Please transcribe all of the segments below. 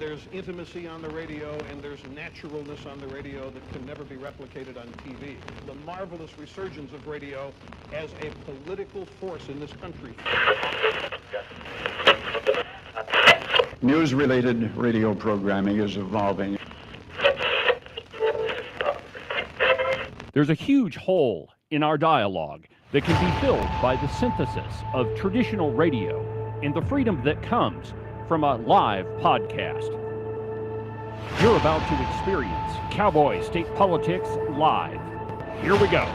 and there's intimacy on the radio, and there's naturalness on the radio that can never be replicated on TV. The marvelous resurgence of radio as a political force in this country. News-related radio programming is evolving. There's a huge hole in our dialogue that can be filled by the synthesis of traditional radio and the freedom that comes from a live podcast. You're about to experience Cowboy State Politics live. Here we go.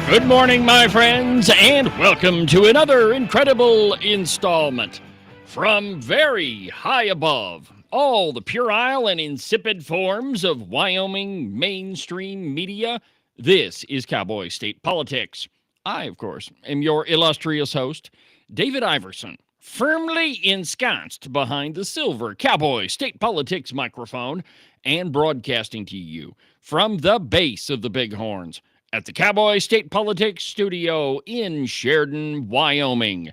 Good morning, my friends, and welcome to another incredible installment from very high above all the puerile and insipid forms of Wyoming mainstream media. This is Cowboy State Politics. I, of course, am your illustrious host, David Iverson, firmly ensconced behind the silver Cowboy State Politics microphone and broadcasting to you from the base of the Bighorns at the Cowboy State Politics studio in Sheridan, Wyoming.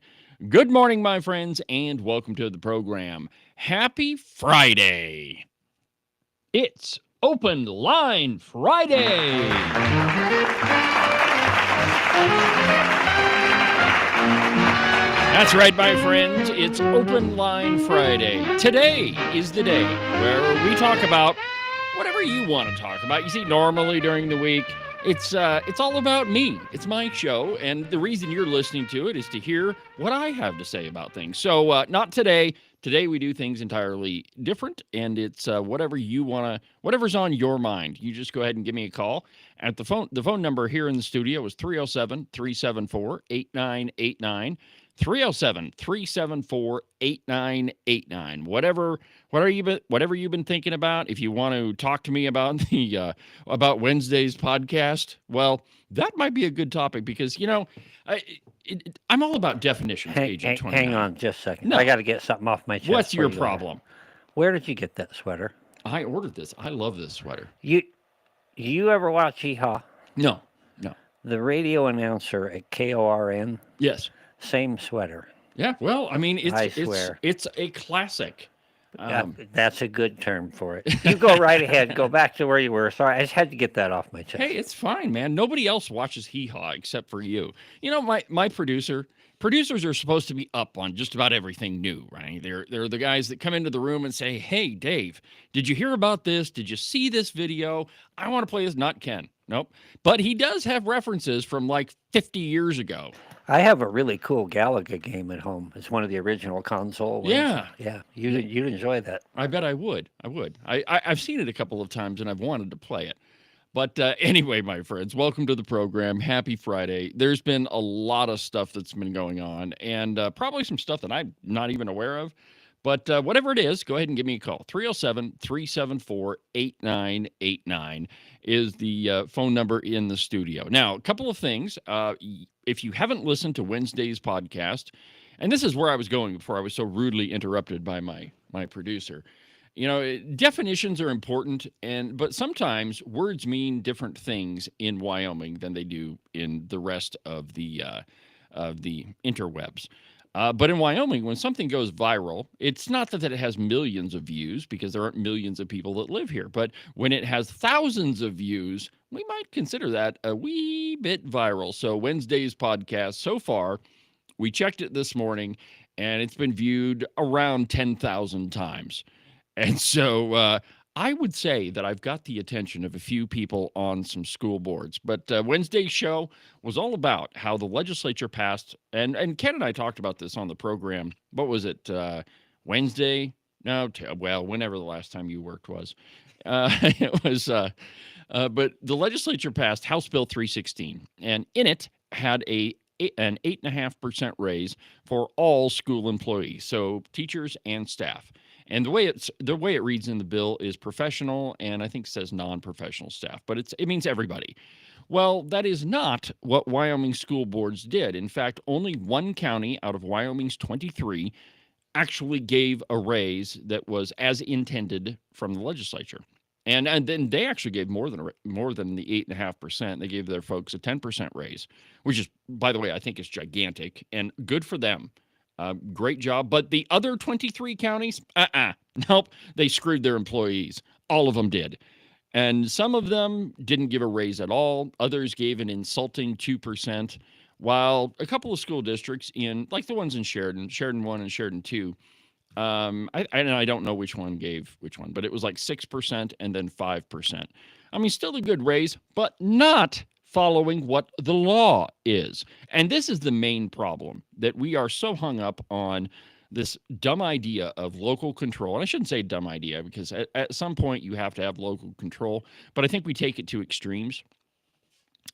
Good morning, my friends, and welcome to the program. Happy Friday. It's Open Line Friday. That's right, my friends. It's Open Line Friday. Today is the day where we talk about whatever you want to talk about. You see, normally during the week, it's all about me. It's my show, and the reason you're listening to it is to hear what I have to say about things. So not today. Today we do things entirely different, and it's whatever you want to, whatever's on your mind. You just go ahead and give me a call. At the phone number here in the studio is 307-374-8989. 307-374-8989. Whatever you've been thinking about. If you want to talk to me about the about Wednesday's podcast, well, that might be a good topic because I'm all about definitions. Agent 29. Hang on just a second. No. I got to get something off my chest. What's your problem? Where did you get that sweater? I ordered this. I love this sweater. You ever watch Hee-Haw? No. The radio announcer at KORN? Yes. Same sweater. Yeah. Well, I mean, I swear. it's a classic. That's a good term for it. You go right ahead. Go back to where you were. Sorry, I just had to get that off my chest. Hey, it's fine, man. Nobody else watches Hee-Haw except for you. You know, my producers are supposed to be up on just about everything new, right? They're the guys that come into the room and say, "Hey, Dave, did you hear about this? Did you see this video? I want to play this." Not Ken. Nope. But he does have references from like 50 years ago. I have a really cool Galaga game at home. It's one of the original console ones. Yeah. Yeah. You'd enjoy that. I bet I would. I've seen it a couple of times and I've wanted to play it. But anyway, my friends, welcome to the program. Happy Friday. There's been a lot of stuff that's been going on and probably some stuff that I'm not even aware of. But whatever it is, go ahead and give me a call. 307-374-8989 is the phone number in the studio. Now, a couple of things. If you haven't listened to Wednesday's podcast, and this is where I was going before I was so rudely interrupted by my producer. You know, definitions are important, but sometimes words mean different things in Wyoming than they do in the rest of the interwebs. But in Wyoming, when something goes viral, it's not that it has millions of views because there aren't millions of people that live here. But when it has thousands of views, we might consider that a wee bit viral. So Wednesday's podcast, so far, we checked it this morning, and it's been viewed around 10,000 times. And so I would say that I've got the attention of a few people on some school boards. But Wednesday's show was all about how the legislature passed, and Ken and I talked about this on the program. What was it, Wednesday? No, whenever the last time you worked was. It was, but the legislature passed House Bill 316, and in it had an 8.5% raise for all school employees, so teachers and staff. And the way it reads in the bill is professional, and I think says non-professional staff, but it means everybody. Well, that is not what Wyoming school boards did. In fact, only one county out of Wyoming's 23 actually gave a raise that was as intended from the legislature. And then they actually gave more than the 8.5%. They gave their folks a 10% raise, which is, by the way, I think is gigantic and good for them. Great job. But the other 23 counties, nope, they screwed their employees. All of them did. And some of them didn't give a raise at all. Others gave an insulting 2%, while a couple of school districts like the ones in Sheridan 1 and Sheridan 2, I don't know which one gave which one, but it was like 6% and then 5%. I mean, still a good raise, but not following what the law is. And this is the main problem, that we are so hung up on this dumb idea of local control. And I shouldn't say dumb idea, because at some point you have to have local control, but I think we take it to extremes.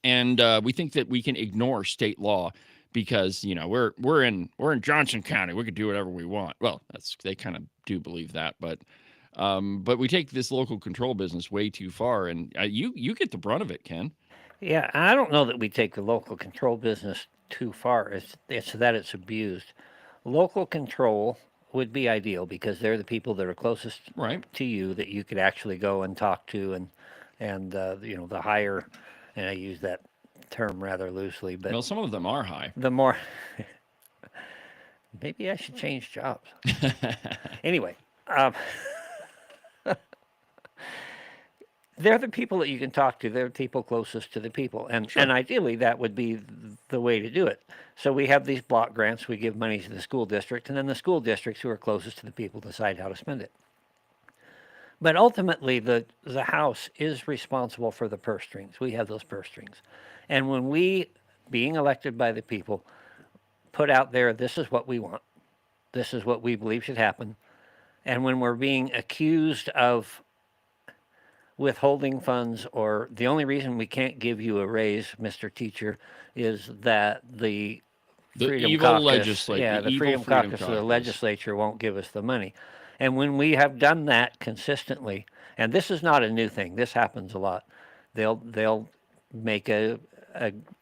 And we think that we can ignore state law because, we're in Johnson County. We could do whatever we want. Well, they kind of do believe that, but we take this local control business way too far, and you get the brunt of it, Ken. Yeah, I don't know that we take the local control business too far. It's that it's abused. Local control would be ideal because they're the people that are closest to you that you could actually go and talk to, and the higher, and I use that term rather loosely, but well, some of them are high. The more maybe I should change jobs. Anyway, they're the people that you can talk to. They're the people closest to the people. And ideally, that would be the way to do it. So we have these block grants. We give money to the school district, and then the school districts who are closest to the people decide how to spend it. But ultimately, the House is responsible for the purse strings. We have those purse strings. And when we, being elected by the people, put out there, this is what we want, this is what we believe should happen, and when we're being accused of withholding funds, or the only reason we can't give you a raise, Mr. Teacher, is that the Freedom evil Caucus, legislature, the Freedom Caucus of the legislature won't give us the money. And when we have done that consistently, and this is not a new thing, this happens a lot, they'll make an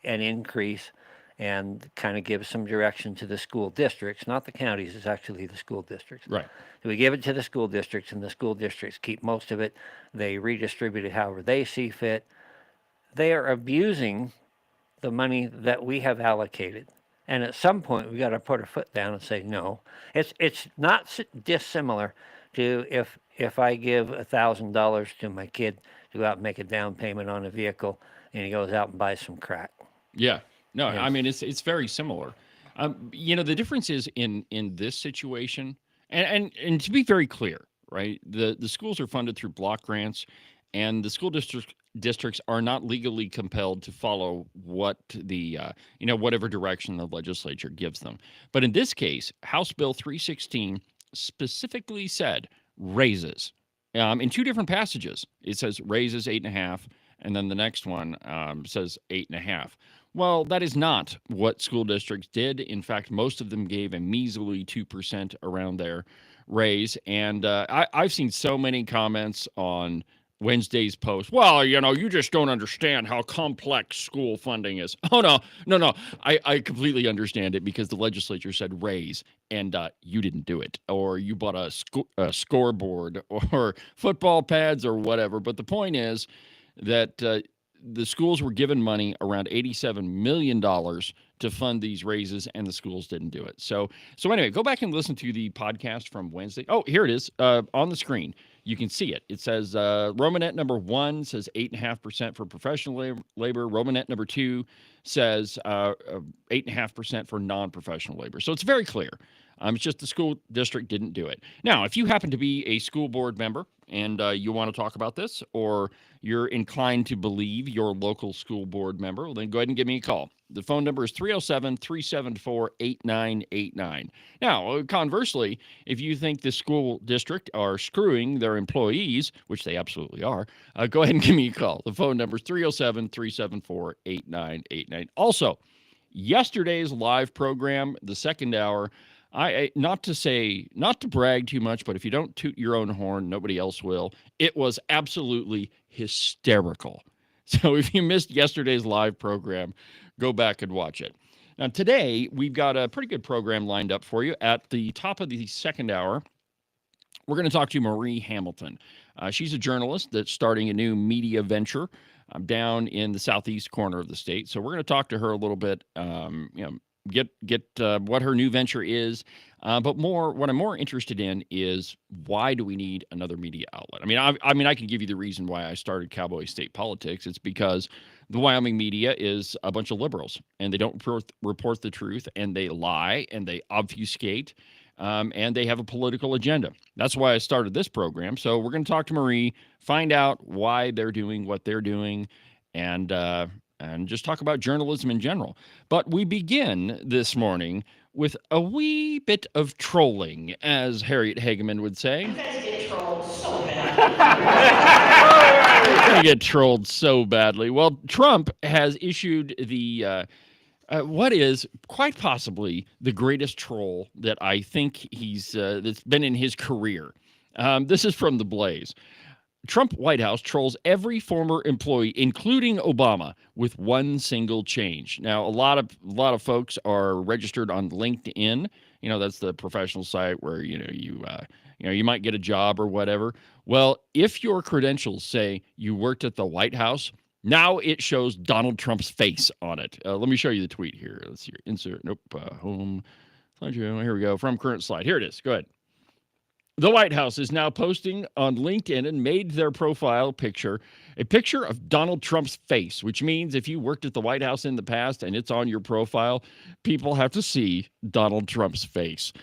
increase and kind of give some direction to the school districts, not the counties, it's actually the school districts. Right. So we give it to the school districts, and the school districts keep most of it. They redistribute it however they see fit. They are abusing the money that we have allocated. And at some point, we got to put our foot down and say no. It's not dissimilar to if I give $1,000 to my kid to go out and make a down payment on a vehicle, and he goes out and buys some crack. Yeah. No, I mean, it's very similar. The difference is in this situation, and to be very clear, right? The schools are funded through block grants, and the school districts are not legally compelled to follow what the whatever direction the legislature gives them. But in this case, House Bill 316 specifically said raises. In two different passages, it says raises 8.5, and then the next one says 8.5. Well, that is not what school districts did. In fact, most of them gave a measly 2% around their raise. And I've seen so many comments on Wednesday's post. Well, you just don't understand how complex school funding is. Oh, no. I completely understand it, because the legislature said raise, and you didn't do it. Or you bought a scoreboard or football pads or whatever. But the point is that the schools were given money, around $87 million, to fund these raises, and the schools didn't do it. So anyway, go back and listen to the podcast from Wednesday. Oh, here it is on the screen. You can see it. It says Romanet number 1 says 8.5% for professional labor. Romanet number 2 says 8.5% for non-professional labor. So it's very clear. It's just the school district didn't do it. Now, if you happen to be a school board member and you want to talk about this, or you're inclined to believe your local school board member, well, then go ahead and give me a call. The phone number is 307-374-8989. Now, conversely, if you think the school district are screwing their employees, which they absolutely are, go ahead and give me a call. The phone number is 307-374-8989. Also, yesterday's live program, the second hour, not to brag too much, but if you don't toot your own horn, nobody else will. It was absolutely hysterical. So if you missed yesterday's live program, go back and watch it. Now, today, we've got a pretty good program lined up for you. At the top of the second hour, we're going to talk to Marie Hamilton. She's a journalist that's starting a new media venture down in the southeast corner of the state. So we're going to talk to her a little bit, get what her new venture is. But what I'm more interested in is, why do we need another media outlet? I mean, I can give you the reason why I started Cowboy State Politics. It's because the Wyoming media is a bunch of liberals, and they don't report the truth, and they lie, and they obfuscate, and they have a political agenda. That's why I started this program. So we're going to talk to Marie, find out why they're doing what they're doing, and just talk about journalism in general. But we begin this morning with a wee bit of trolling, as Harriet Hageman would say. You guys get trolled so bad. We're going to get trolled so badly. Well, Trump has issued the what is quite possibly the greatest troll that I think that's been in his career. This is from The Blaze. Trump White House trolls every former employee, including Obama, with one single change. Now, a lot of folks are registered on LinkedIn. That's the professional site where you might get a job or whatever. Well, if your credentials say you worked at the White House, now it shows Donald Trump's face on it. Let me show you the tweet here. Let's see. Insert. Nope. Home. Here we go. From current slide. Here it is. Go ahead. The White House is now posting on LinkedIn and made their profile picture a picture of Donald Trump's face, which means if you worked at the White House in the past and it's on your profile, people have to see Donald Trump's face.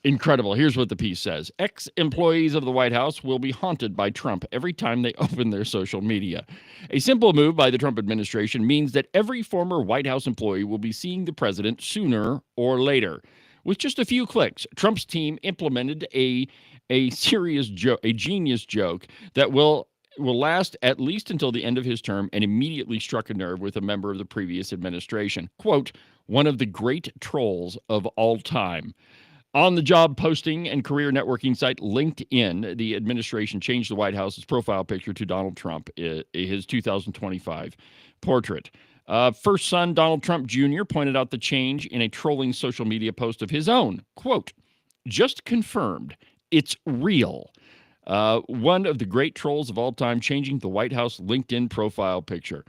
Incredible. Here's what the piece says. Ex-employees of the White House will be haunted by Trump every time they open their social media. A simple move by the Trump administration means that every former White House employee will be seeing the president sooner or later. With just a few clicks, Trump's team implemented a serious joke, a genius joke that will last at least until the end of his term, and immediately struck a nerve with a member of the previous administration. Quote, one of the great trolls of all time. On the job posting and career networking site LinkedIn, the administration changed the White House's profile picture to Donald Trump, his 2025 portrait. First son, Donald Trump Jr., pointed out the change in a trolling social media post of his own. Quote, just confirmed. It's real. One of the great trolls of all time, changing the White House LinkedIn profile picture.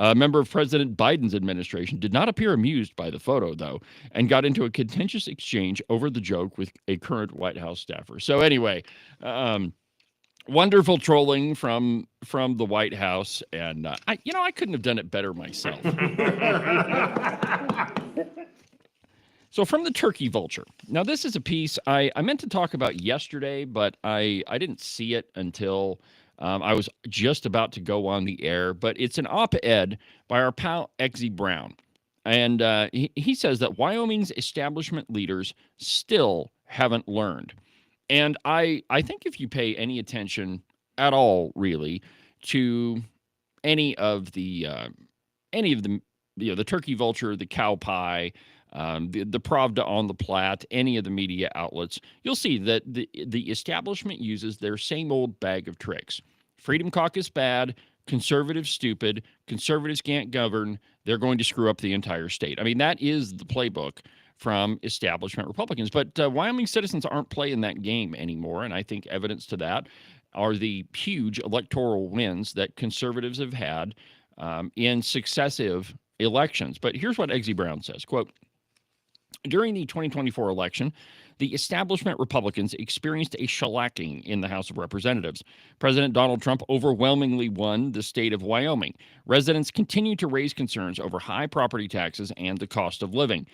A member of President Biden's administration did not appear amused by the photo, though, and got into a contentious exchange over the joke with a current White House staffer. So anyway, wonderful trolling from the White House, and I couldn't have done it better myself. So from the Turkey Vulture. Now, this is a piece I meant to talk about yesterday, but I didn't see it until I was just about to go on the air. But it's an op-ed by our pal Eggsy Brown. And he says that Wyoming's establishment leaders still haven't learned. And I think if you pay any attention at all, really, to any of the Turkey Vulture, the Cow Pie, the Pravda on the Platte, any of the media outlets, you'll see that the establishment uses their same old bag of tricks. Freedom Caucus bad, conservatives stupid, conservatives can't govern, they're going to screw up the entire state. I mean, that is the playbook from establishment Republicans. But Wyoming citizens aren't playing that game anymore, and I think evidence to that are the huge electoral wins that conservatives have had in successive elections. But here's what Eggsy Brown says, quote, during the 2024 election, the establishment Republicans experienced a shellacking in the House of Representatives. President Donald Trump overwhelmingly won the state of Wyoming. Residents continue to raise concerns over high property taxes and the cost of living.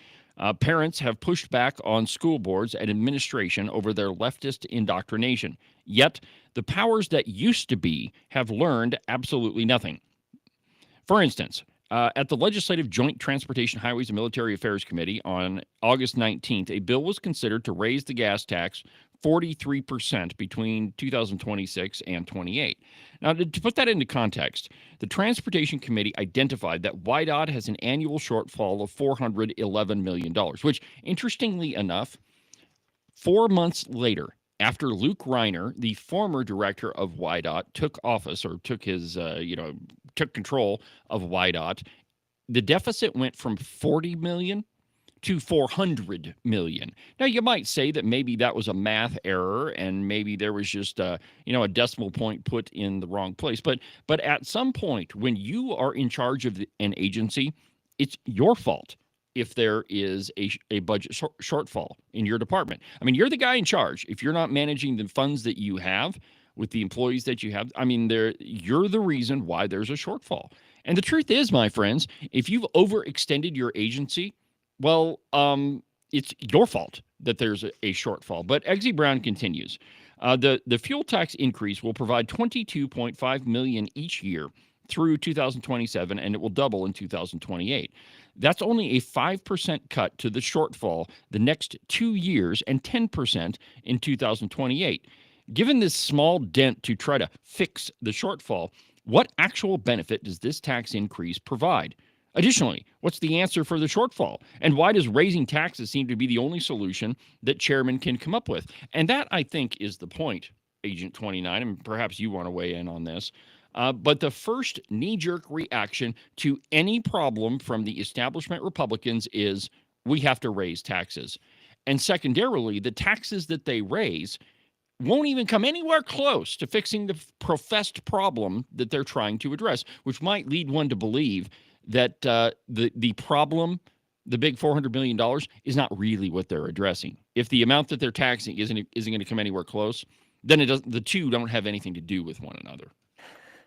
Parents have pushed back on school boards and administration over their leftist indoctrination. Yet, the powers that used to be have learned absolutely nothing. For instance, at the Legislative Joint Transportation, Highways, and Military Affairs Committee on August 19th, a bill was considered to raise the gas tax 43% between 2026 and 28. Now, to put that into context, the Transportation Committee identified that WYDOT has an annual shortfall of $411 million, which, interestingly enough, 4 months later, after Luke Reiner, the former director of YDOT, took office or took his, took control of YDOT, the deficit went from 40 million to 400 million. Now, you might say that maybe that was a math error and maybe there was just a decimal point put in the wrong place. But at some point, when you are in charge of an agency, it's your fault if there is a budget shortfall in your department. I mean, you're the guy in charge. If you're not managing the funds that you have with the employees that you have, I mean, you're the reason why there's a shortfall. And the truth is, my friends, if you've overextended your agency, well, it's your fault that there's a shortfall. But Eggsy Brown continues. The fuel tax increase will provide $22.5 million each year through 2027, and it will double in 2028. That's only a 5% cut to the shortfall the next 2 years and 10% in 2028. Given this small dent to try to fix the shortfall, what actual benefit does this tax increase provide? Additionally, what's the answer for the shortfall? And why does raising taxes seem to be the only solution that chairman can come up with? And that, I think, is the point, Agent 29, and perhaps you want to weigh in on this. But the first knee-jerk reaction to any problem from the establishment Republicans is, we have to raise taxes. And secondarily, the taxes that they raise won't even come anywhere close to fixing the professed problem that they're trying to address, which might lead one to believe that the problem, the big $400 million, is not really what they're addressing. If the amount that they're taxing isn't going to come anywhere close, then the two don't have anything to do with one another.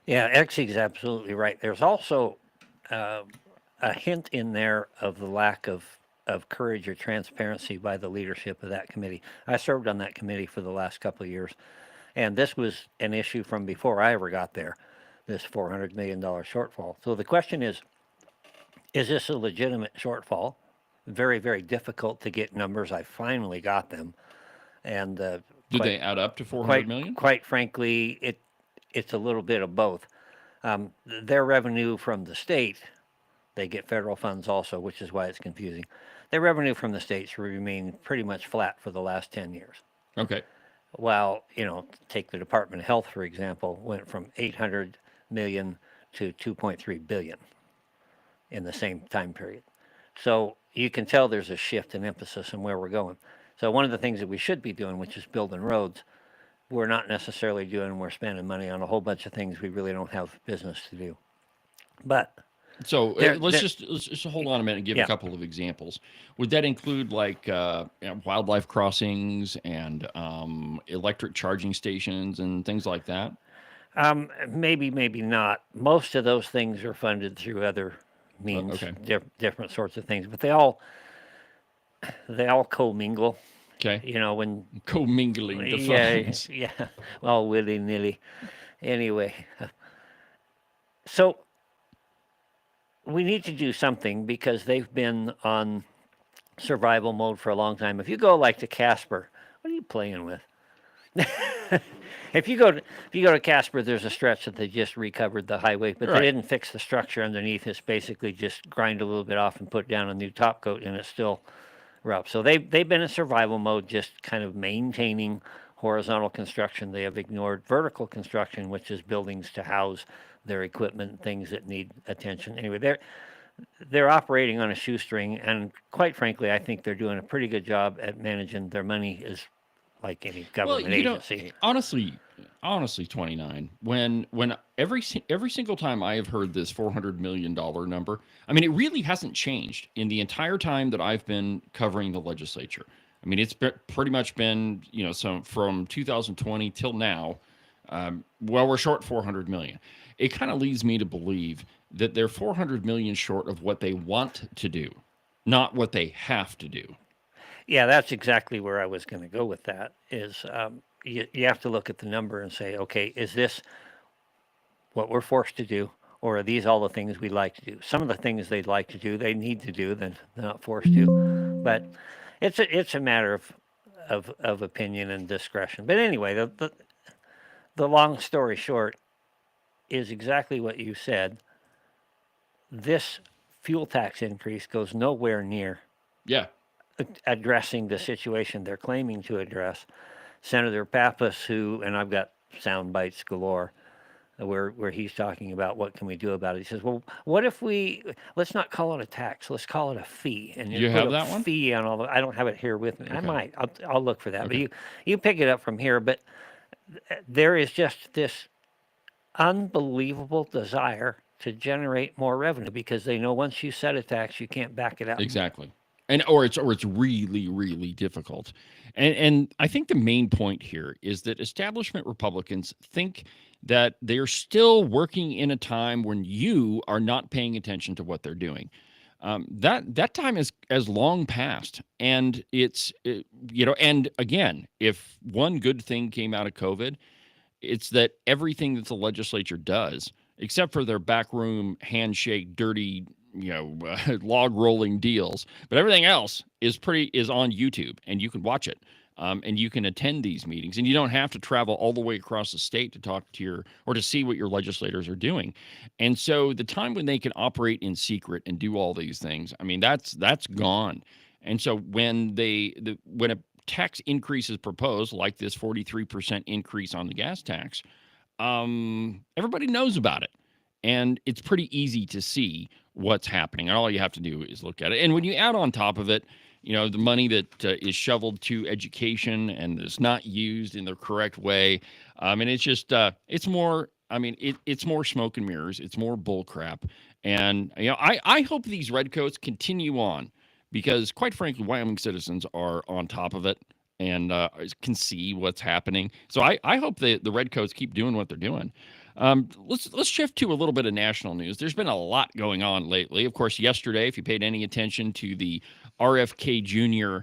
Yeah, Exy's absolutely right. There's also a hint in there of the lack of courage or transparency by the leadership of that committee. I served on that committee for the last couple of years, and this was an issue from before I ever got there, this $400 million shortfall. So the question is this a legitimate shortfall? Very, very difficult to get numbers. I finally got them. And did they add up to 400 million? Quite frankly, it's a little bit of both. Their revenue from the state, they get federal funds also, which is why it's confusing. Their revenue from the states remained pretty much flat for the last 10 years. Okay. While, take the Department of Health, for example, went from 800 million to 2.3 billion in the same time period. So you can tell there's a shift in emphasis in where we're going. So one of the things that we should be doing, which is building roads, we're not necessarily doing. We're spending money on a whole bunch of things we really don't have business to do. But so let's just hold on a minute and give a couple of examples. Would that include like wildlife crossings and electric charging stations and things like that? Maybe not. Most of those things are funded through other means, different sorts of things, but they all commingle. Okay. When commingling the funds. Yeah. Well, willy-nilly. Anyway, so we need to do something because they've been on survival mode for a long time. If you go like to Casper, what are you playing with? If you go to Casper, there's a stretch that they just recovered the highway, but they didn't fix the structure underneath. It's basically just grind a little bit off and put down a new top coat, and it's still rough. So they've been in survival mode, just kind of maintaining horizontal construction. They have ignored vertical construction, which is buildings to house their equipment, things that need attention. Anyway, they're operating on a shoestring, and quite frankly, I think they're doing a pretty good job at managing their money as like any government agency. Honestly, 29. When every single time I have heard this $400 million number, I mean, it really hasn't changed in the entire time that I've been covering the legislature. I mean, it's pretty much been so from 2020 till now. We're short 400 million. It kind of leads me to believe that they're 400 million short of what they want to do, not what they have to do. Yeah, that's exactly where I was going to go with that, is you have to look at the number and say, okay, is this what we're forced to do, or are these all the things we'd like to do? Some of the things they'd like to do, they need to do, then they're not forced to. But it's a matter of opinion and discretion. But anyway, the long story short is exactly what you said. This fuel tax increase goes nowhere near addressing the situation they're claiming to address. Senator Pappas, who, and I've got sound bites galore, where he's talking about what can we do about it. He says, well, what if let's not call it a tax, let's call it a fee, and You put have a that one? fee on all the. I don't have it here with me. I Okay. might. I'll look for that. Okay. But you pick it up from here. But there is just this unbelievable desire to generate more revenue because they know once you set a tax, you can't back it out. Exactly. And or it's really, really difficult. And I think the main point here is that establishment Republicans think that they're still working in a time when you are not paying attention to what they're doing. That time has long passed, and and again, if one good thing came out of COVID, it's that everything that the legislature does, except for their backroom handshake, dirty, log rolling deals, but everything else is on YouTube, and you can watch it, and you can attend these meetings, and you don't have to travel all the way across the state to talk to or to see what your legislators are doing. And so the time when they can operate in secret and do all these things, I mean, that's gone. And so when when a tax increase is proposed, like this 43% increase on the gas tax, everybody knows about it. And it's pretty easy to see what's happening. And all you have to do is look at it. And when you add on top of it, the money that is shoveled to education and is not used in the correct way, and it's just, it's more, it's more smoke and mirrors. It's more bull crap. And, I hope these redcoats continue on because, quite frankly, Wyoming citizens are on top of it and can see what's happening. So I hope the redcoats keep doing what they're doing. Let's shift to a little bit of national news. There's been a lot going on lately. Of course, yesterday, if you paid any attention to the RFK Jr.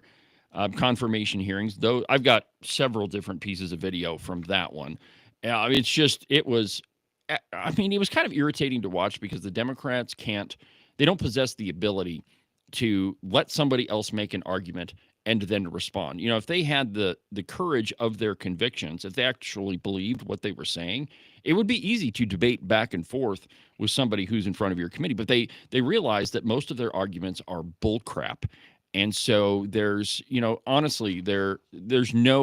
Confirmation hearings, though I've got several different pieces of video from that one. It was kind of irritating to watch because the Democrats they don't possess the ability to let somebody else make an argument and then respond. If they had the courage of their convictions, if they actually believed what they were saying, it would be easy to debate back and forth with somebody who's in front of your committee. But they realize that most of their arguments are bullcrap. And so there's no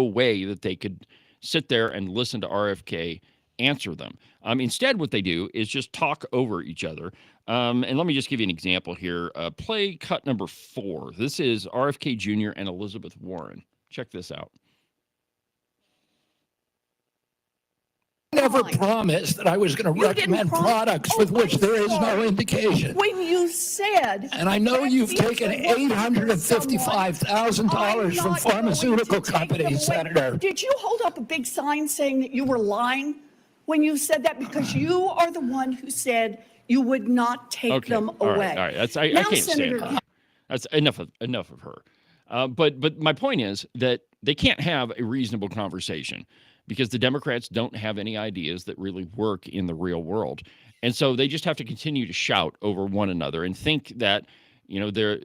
way that they could sit there and listen to RFK answer them. Instead, what they do is just talk over each other. And let me just give you an example here. Play cut number 4. This is RFK Jr. and Elizabeth Warren. Check this out. Never promised that I was going to recommend products with which there is no indication. When you said, and I know you've taken $855,000 from pharmaceutical companies, Senator. Did you hold up a big sign saying that you were lying when you said that? Because you are the one who said you would not take them away. All right. I can't stand her. That's enough of her. But my point is that they can't have a reasonable conversation because the Democrats don't have any ideas that really work in the real world. And so they just have to continue to shout over one another and think that, the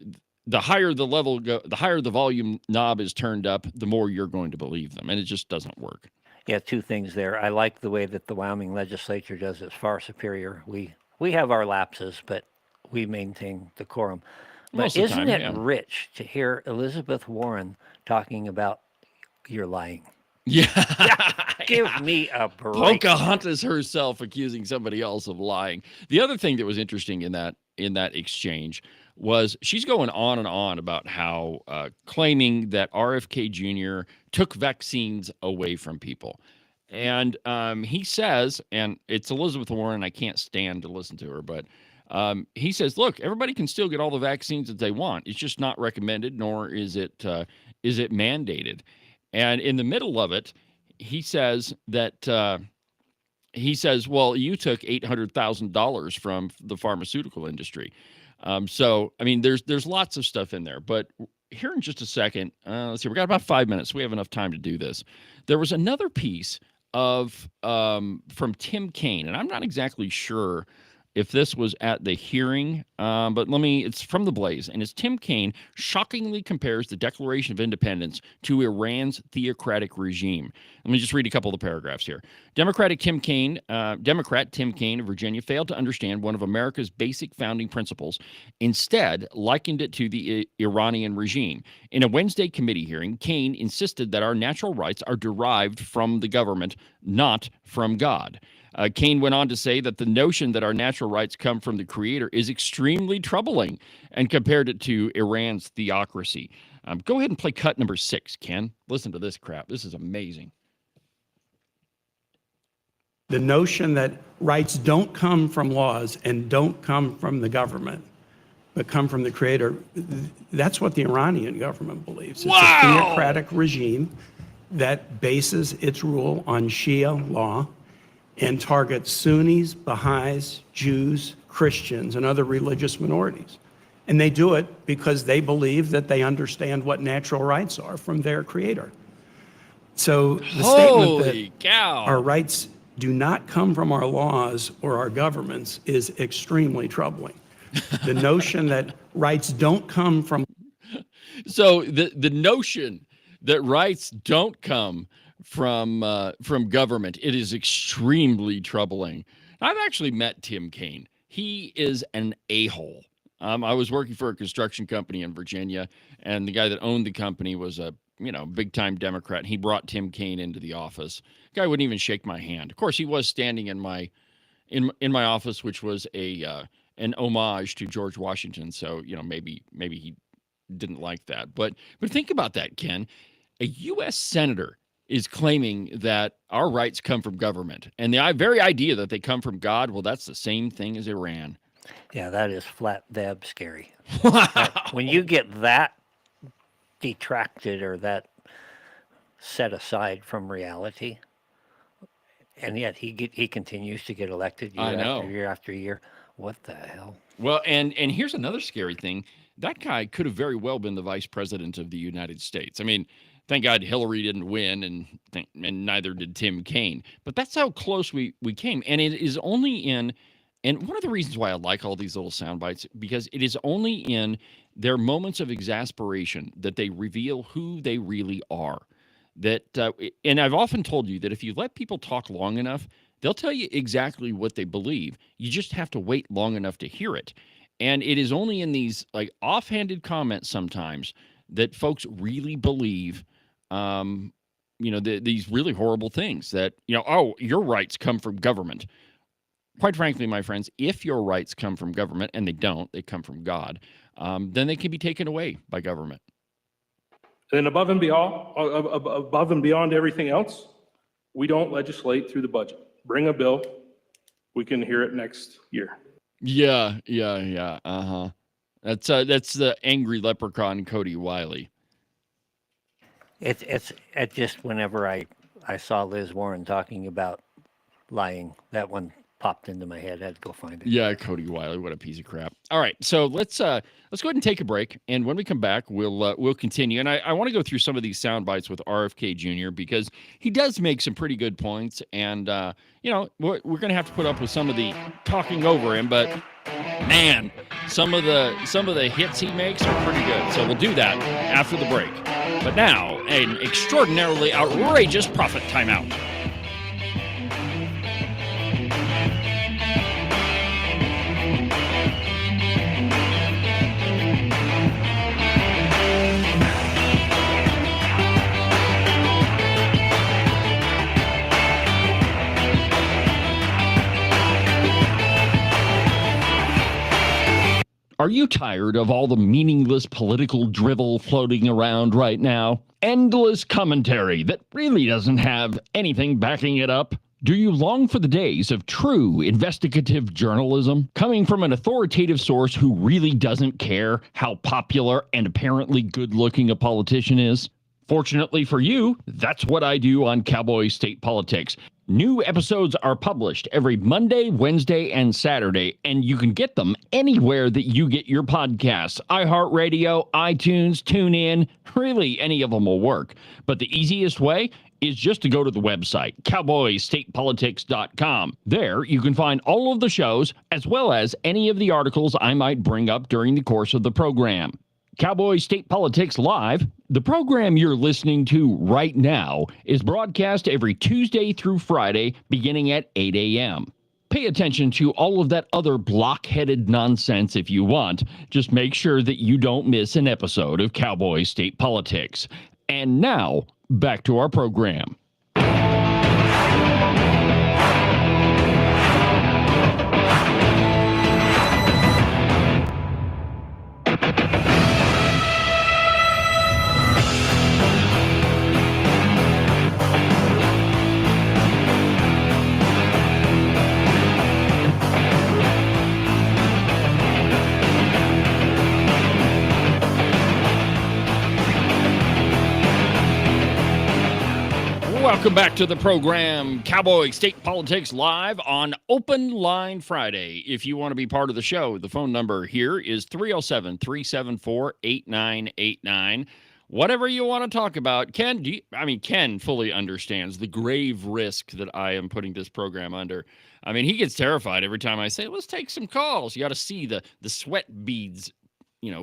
higher the level the higher the volume knob is turned up, the more you're going to believe them. And it just doesn't work. Yeah, two things there. I like the way that the Wyoming legislature does it far superior. We have our lapses, but we maintain decorum. But isn't it rich to hear Elizabeth Warren talking about you're lying? Yeah. Give me a break. Pocahontas herself accusing somebody else of lying. The other thing that was interesting in that exchange was she's going on and on about how claiming that RFK Jr. took vaccines away from people. And he says, and it's Elizabeth Warren, I can't stand to listen to her, but he says, look, everybody can still get all the vaccines that they want. It's just not recommended, nor is it mandated. And in the middle of it, he says that well, you took $800,000 from the pharmaceutical industry. So, there's lots of stuff in there. But here in just a second, let's see, we got about 5 minutes. So we have enough time to do this. There was another piece from Tim Kaine, and I'm not exactly sure if this was at the hearing, but it's from The Blaze, and it's Tim Kaine shockingly compares the Declaration of Independence to Iran's theocratic regime. Let me just read a couple of the paragraphs here. Democrat Tim Kaine of Virginia failed to understand one of America's basic founding principles, instead likened it to the Iranian regime. In a Wednesday committee hearing, Kaine insisted that our natural rights are derived from the government, not from God. Kaine went on to say that the notion that our natural rights come from the Creator is extremely troubling, and compared it to Iran's theocracy. Go ahead and play cut number 6, Ken. Listen to this crap. This is amazing. The notion that rights don't come from laws and don't come from the government, but come from the Creator, that's what the Iranian government believes. It's a theocratic regime that bases its rule on Shia law and targets Sunnis, Baha'is, Jews, Christians, and other religious minorities. And they do it because they believe that they understand what natural rights are from their Creator. So the statement that our rights do not come from our laws or our governments is extremely troubling. The notion that rights don't come from... So the notion that rights don't come from government, it is extremely troubling. I've actually met Tim Kaine. He is an a-hole. I was working for a construction company in Virginia, and the guy that owned the company was a big-time Democrat. He brought Tim Kaine into the office. The guy wouldn't even shake my hand. Of course, he was standing in my office, which was an homage to George Washington. So maybe he didn't like that. But think about that, Ken. A U.S. senator is claiming that our rights come from government, and the very idea that they come from God, well, that's the same thing as Iran. Yeah, that is flat dab scary. When you get that detracted or that set aside from reality, and yet he continues to get elected year after year. What the hell? Well, and here's another scary thing. That guy could have very well been the vice president of the United States. I mean, thank God Hillary didn't win, and neither did Tim Kaine. But that's how close we came. And it is only in, and one of the reasons why I like all these little sound bites, because it is only in their moments of exasperation that they reveal who they really are. And I've often told you that if you let people talk long enough, they'll tell you exactly what they believe. You just have to wait long enough to hear it. And it is only in these offhanded comments sometimes that folks really believe, these really horrible things that, your rights come from government. Quite frankly, my friends, if your rights come from government, and they don't, they come from God, then they can be taken away by government. And above and beyond everything else, we don't legislate through the budget. Bring a bill, we can hear it next year. Yeah. Uh-huh. That's the angry leprechaun Cody Wiley. It's just whenever I saw Liz Warren talking about lying, that one popped into my head. I had to go find it. Yeah, Cody Wiley, what a piece of crap. All right, so let's go ahead and take a break, and when we come back, we'll continue. And I want to go through some of these sound bites with RFK Jr. because he does make some pretty good points, and we're going to have to put up with some of the talking over him, but man, some of the hits he makes are pretty good. So we'll do that after the break. But now, an extraordinarily outrageous profit timeout. Are you tired of all the meaningless political drivel floating around right now? Endless commentary that really doesn't have anything backing it up? Do you long for the days of true investigative journalism coming from an authoritative source who really doesn't care how popular and apparently good-looking a politician is? Fortunately for you, that's what I do on Cowboy State Politics. New episodes are published every Monday, Wednesday, and Saturday, and you can get them anywhere that you get your podcasts. iHeartRadio, iTunes, TuneIn, really any of them will work. But the easiest way is just to go to the website, cowboystatepolitics.com. There, you can find all of the shows, as well as any of the articles I might bring up during the course of the program. Cowboy State Politics Live, the program you're listening to right now, is broadcast every Tuesday through Friday, beginning at 8 a.m. Pay attention to all of that other block-headed nonsense if you want. Just make sure that you don't miss an episode of Cowboy State Politics. And now, back to our program. Welcome back to the program, Cowboy State Politics Live on Open Line Friday. If you want to be part of the show, the phone number here is 307-374-8989. Whatever you want to talk about. Ken, Ken fully understands the grave risk that I am putting this program under. I mean, he gets terrified every time I say, let's take some calls. You got to see the sweat beads,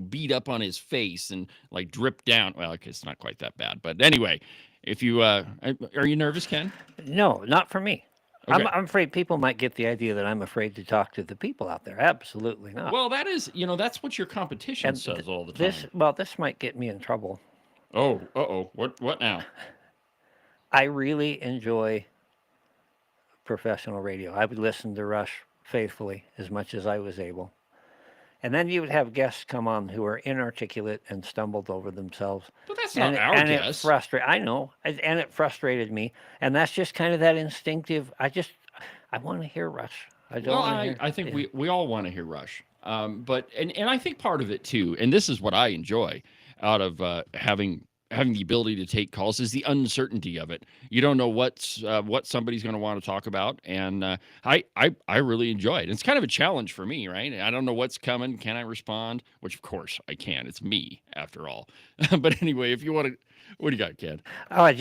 bead up on his face and like drip down. Well, it's not quite that bad, but anyway. If you are you nervous, Ken? No, not for me. Okay. I'm afraid people might get the idea that I'm afraid to talk to the people out there. Absolutely not. Well, that is, that's what your competition says all the time. This might get me in trouble. Oh, what now? I really enjoy professional radio. I would listen to Rush faithfully as much as I was able. And then you would have guests come on who are inarticulate and stumbled over themselves. But that's not our guess. I know, and it frustrated me. And that's just kind of that instinctive. I want to hear Rush. I think we all want to hear Rush. But I think part of it too, and this is what I enjoy out of having the ability to take calls, is the uncertainty of it. You don't know what somebody's going to want to talk about, and I really enjoy it. It's kind of a challenge for me, right? I don't know what's coming. Can I respond? Which of course I can. It's me after all. But anyway, if you want to, what do you got, Ken? Oh,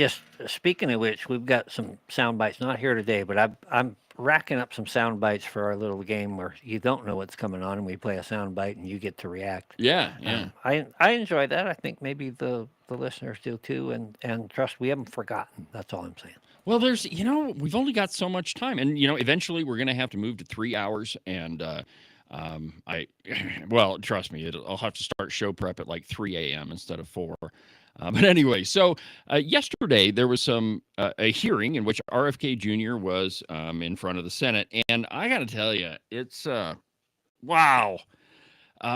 speaking of which, we've got some sound bites. Not here today, but I'm racking up some sound bites for our little game where you don't know what's coming on, and we play a sound bite, and you get to react. Yeah. I enjoy that. I think maybe the listeners do too, and trust, we haven't forgotten. That's all I'm saying. Well, there's, we've only got so much time, and eventually we're going to have to move to 3 hours, and trust me, I'll have to start show prep at like 3 a.m. instead of 4. But anyway, so yesterday there was a hearing in which RFK Jr. was in front of the Senate, and I got to tell you, it's wow.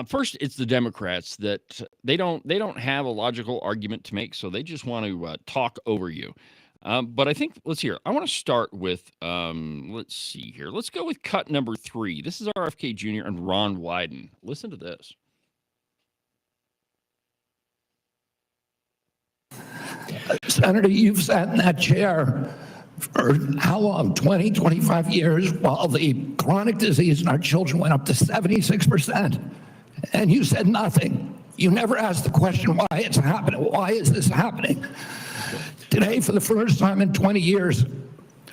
First, it's the Democrats that they don't have a logical argument to make, so they just want to talk over you. But I think I want to start with let's see here. Let's go with cut number 3. This is RFK Jr. and Ron Wyden. Listen to this. Senator, you've sat in that chair for how long? 20, 25 years, while the chronic disease in our children went up to 76%. And you said nothing. You never asked the question why it's happening. Why is this happening? Today, for the first time in 20 years,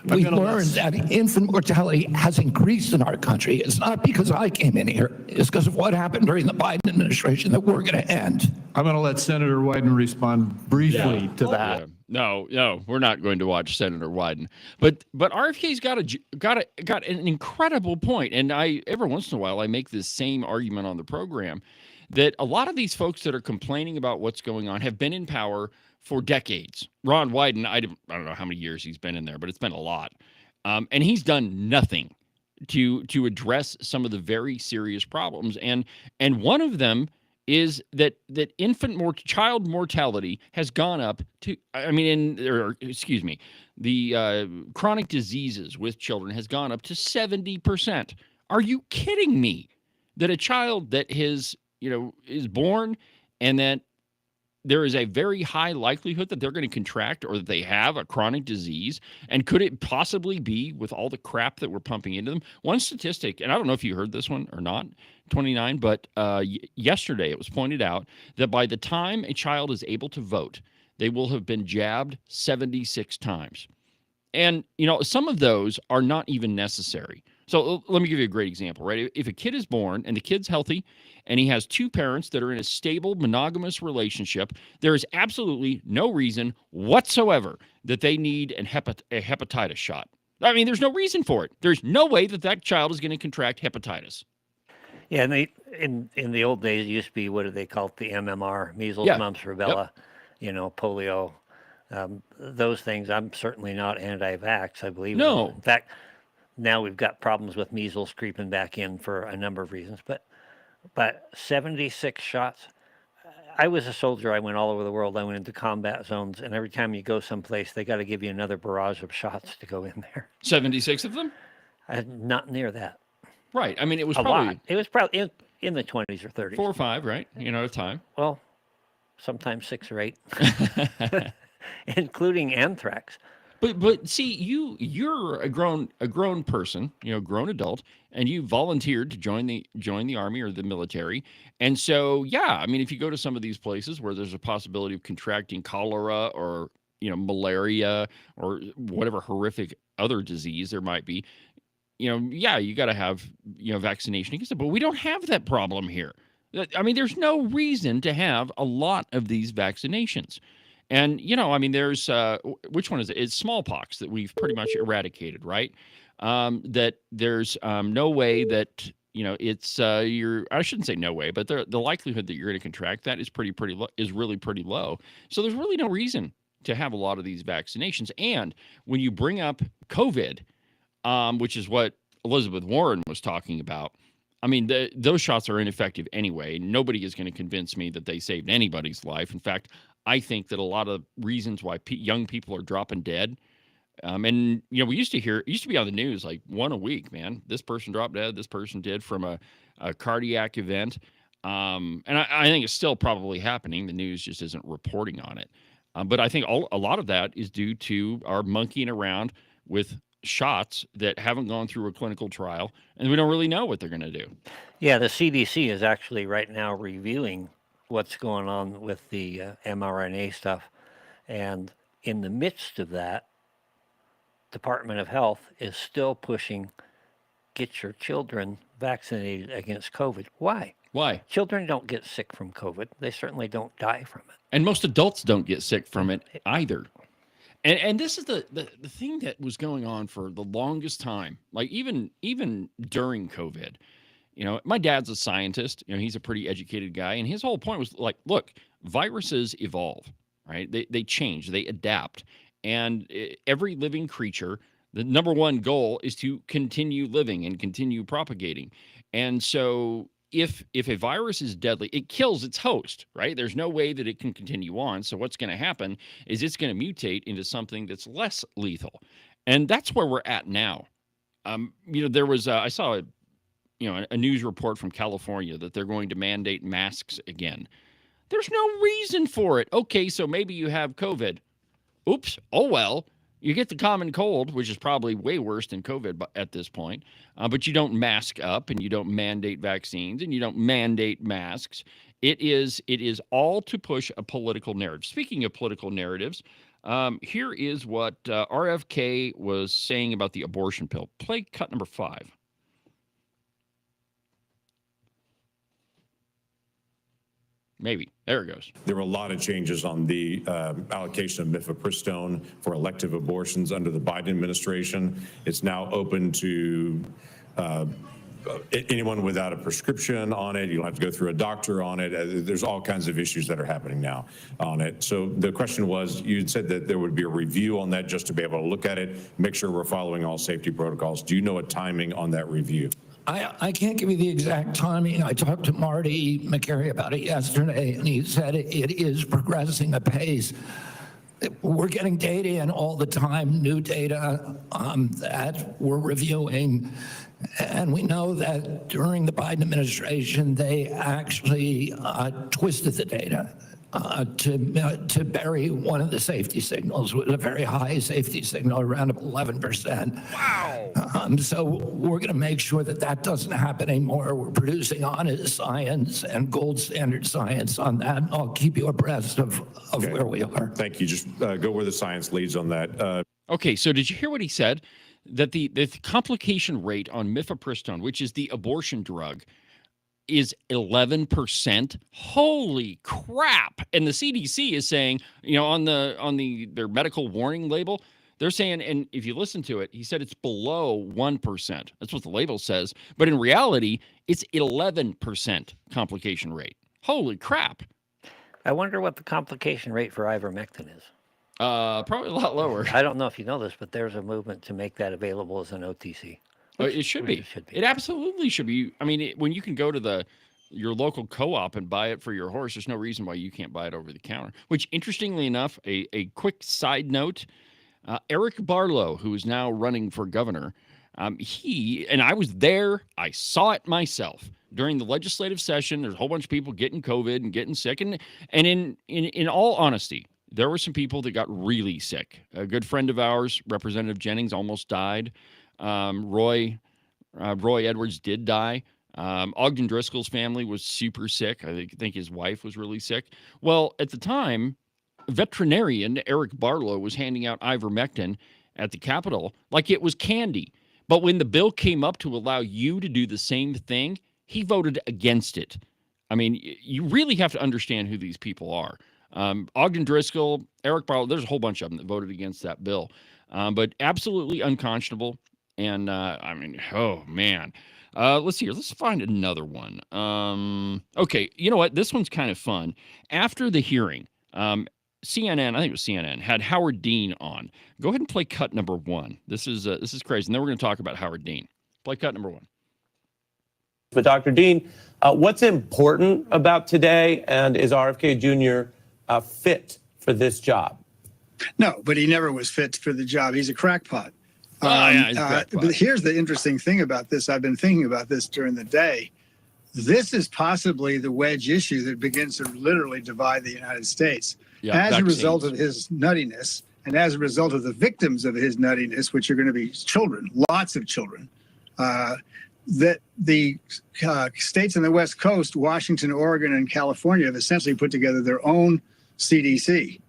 we learned that infant mortality has increased in our country. It's not because I came in here. It's because of what happened during the Biden administration that we're going to end. I'm going to let Senator Wyden respond briefly to that. Yeah. No, we're not going to watch Senator Wyden. But RFK's got an incredible point, and every once in a while I make this same argument on the program that a lot of these folks that are complaining about what's going on have been in power for decades. Ron Wyden, I don't know how many years he's been in there, but it's been a lot. And he's done nothing to address some of the very serious problems. And one of them is that child mortality has gone up to, the chronic diseases with children has gone up to 70%. Are you kidding me? That a child that is born and that there is a very high likelihood that they're going to contract or that they have a chronic disease. And could it possibly be with all the crap that we're pumping into them? One statistic, and I don't know if you heard this one or not, 29, but yesterday it was pointed out that by the time a child is able to vote, they will have been jabbed 76 times. And, some of those are not even necessary. So let me give you a great example, right? If a kid is born and the kid's healthy and he has two parents that are in a stable monogamous relationship, there is absolutely no reason whatsoever that they need a hepatitis shot. I mean, there's no reason for it. There's no way that child is going to contract hepatitis. Yeah, and in the old days, it used to be, what do they call it, the MMR, measles, Yeah. mumps, rubella, polio, those things. I'm certainly not anti-vax. I believe No. in fact, now we've got problems with measles creeping back in for a number of reasons. But 76 shots. I was a soldier. I went all over the world. I went into combat zones, and every time you go someplace, they got to give you another barrage of shots to go in there. 76 of them? Not near that. Right. I mean, it was A probably lot. It was probably in the 20s or 30s. 4 or 5, right? At a time. Well, sometimes 6 or 8, including anthrax. But see, you're a grown person, grown adult, and you volunteered to join the army or the military. And so, yeah, I mean, if you go to some of these places where there's a possibility of contracting cholera or malaria or whatever horrific other disease there might be, yeah, you got to have vaccination against it. But we don't have that problem here. I mean, there's no reason to have a lot of these vaccinations. And, I mean, there's, which one is it? It's smallpox that we've pretty much eradicated, right? That there's no way that, it's, I shouldn't say no way, but the likelihood that you're going to contract that is really pretty low. So there's really no reason to have a lot of these vaccinations. And when you bring up COVID, which is what Elizabeth Warren was talking about, I mean, those shots are ineffective anyway. Nobody is going to convince me that they saved anybody's life. In fact, I think that a lot of reasons why young people are dropping dead, and we used to it used to be on the news like one a week, man. This person dropped dead, this person did from a cardiac event, and I think it's still probably happening. The news just isn't reporting on it, but I think a lot of that is due to our monkeying around with shots that haven't gone through a clinical trial, and we don't really know what they're going to do. Yeah, the CDC is actually right now reviewing what's going on with the mRNA stuff. And in the midst of that, Department of Health is still pushing, get your children vaccinated against COVID. Why? Why? Children don't get sick from COVID. They certainly don't die from it. And most adults don't get sick from it either. And this is the thing that was going on for the longest time, like even during COVID. My dad's a scientist. He's a pretty educated guy, and his whole point was like, look, viruses evolve, right? They change, they adapt, and every living creature, the number one goal is to continue living and continue propagating. And so if a virus is deadly, it kills its host, right? There's no way that it can continue on. So what's going to happen is it's going to mutate into something that's less lethal. And that's where we're at now. There was, I saw a news report from California that they're going to mandate masks again. There's no reason for it. Okay, so maybe you have COVID. Oops. Oh, well. You get the common cold, which is probably way worse than COVID at this point, but you don't mask up and you don't mandate vaccines and you don't mandate masks. It is all to push a political narrative. Speaking of political narratives, here is what RFK was saying about the abortion pill. Play cut number 5. Maybe. There it goes. There were a lot of changes on the allocation of mifepristone for elective abortions under the Biden administration. It's now open to anyone without a prescription on it. You don't have to go through a doctor on it. There's all kinds of issues that are happening now on it. So the question was, you said that there would be a review on that just to be able to look at it, make sure we're following all safety protocols. Do you know a timing on that review? I can't give you the exact timing. I talked to Marty McCary about it yesterday, and he said it is progressing apace. We're getting data in all the time, new data that we're reviewing. And we know that during the Biden administration, they actually twisted the data. to bury one of the safety signals with a very high safety signal, around 11%. Wow. So we're going to make sure that that doesn't happen anymore. We're producing honest science and gold standard science on that. And I'll keep you abreast of where we are. Thank you. Just go where the science leads on that. Okay, so did you hear what he said? That the complication rate on mifepristone, which is the abortion drug, is 11%. Holy crap. And the CDC is saying, on their medical warning label, they're saying, and if you listen to it, he said it's below 1%. That's what the label says. But in reality, it's 11% complication rate. Holy crap. I wonder what the complication rate for ivermectin is. Probably a lot lower. I don't know if you know this, but there's a movement to make that available as an OTC. It should be. It absolutely should be. I mean, when you can go to your local co-op and buy it for your horse, there's no reason why you can't buy it over the counter. Which, interestingly enough, a quick side note, Eric Barlow, who is now running for governor, and I was there, I saw it myself. During the legislative session, there's a whole bunch of people getting COVID and getting sick. And in all honesty, there were some people that got really sick. A good friend of ours, Representative Jennings, almost died. Roy Edwards did die. Ogden Driscoll's family was super sick. I think his wife was really sick. Well, at the time, veterinarian Eric Barlow was handing out ivermectin at the Capitol like it was candy. But when the bill came up to allow you to do the same thing, he voted against it. I mean, you really have to understand who these people are. Ogden Driscoll, Eric Barlow, there's a whole bunch of them that voted against that bill. But absolutely unconscionable. And I mean, oh man, let's see here. Let's find another one. Okay, you know what? This one's kind of fun. After the hearing, CNN, I think it was CNN, had Howard Dean on. Go ahead and play cut number 1. This is crazy. And then we're going to talk about Howard Dean. Play cut number 1. But Dr. Dean, what's important about today, and is RFK Jr. Fit for this job? No, but he never was fit for the job. He's a crackpot. But here's the interesting thing about this. I've been thinking about this during the day. This is possibly the wedge issue that begins to literally divide the United States. As a result of his nuttiness, and as a result of the victims of his nuttiness, which are going to be children, lots of children, that the states on the West Coast, Washington, Oregon, and California, have essentially put together their own CDC.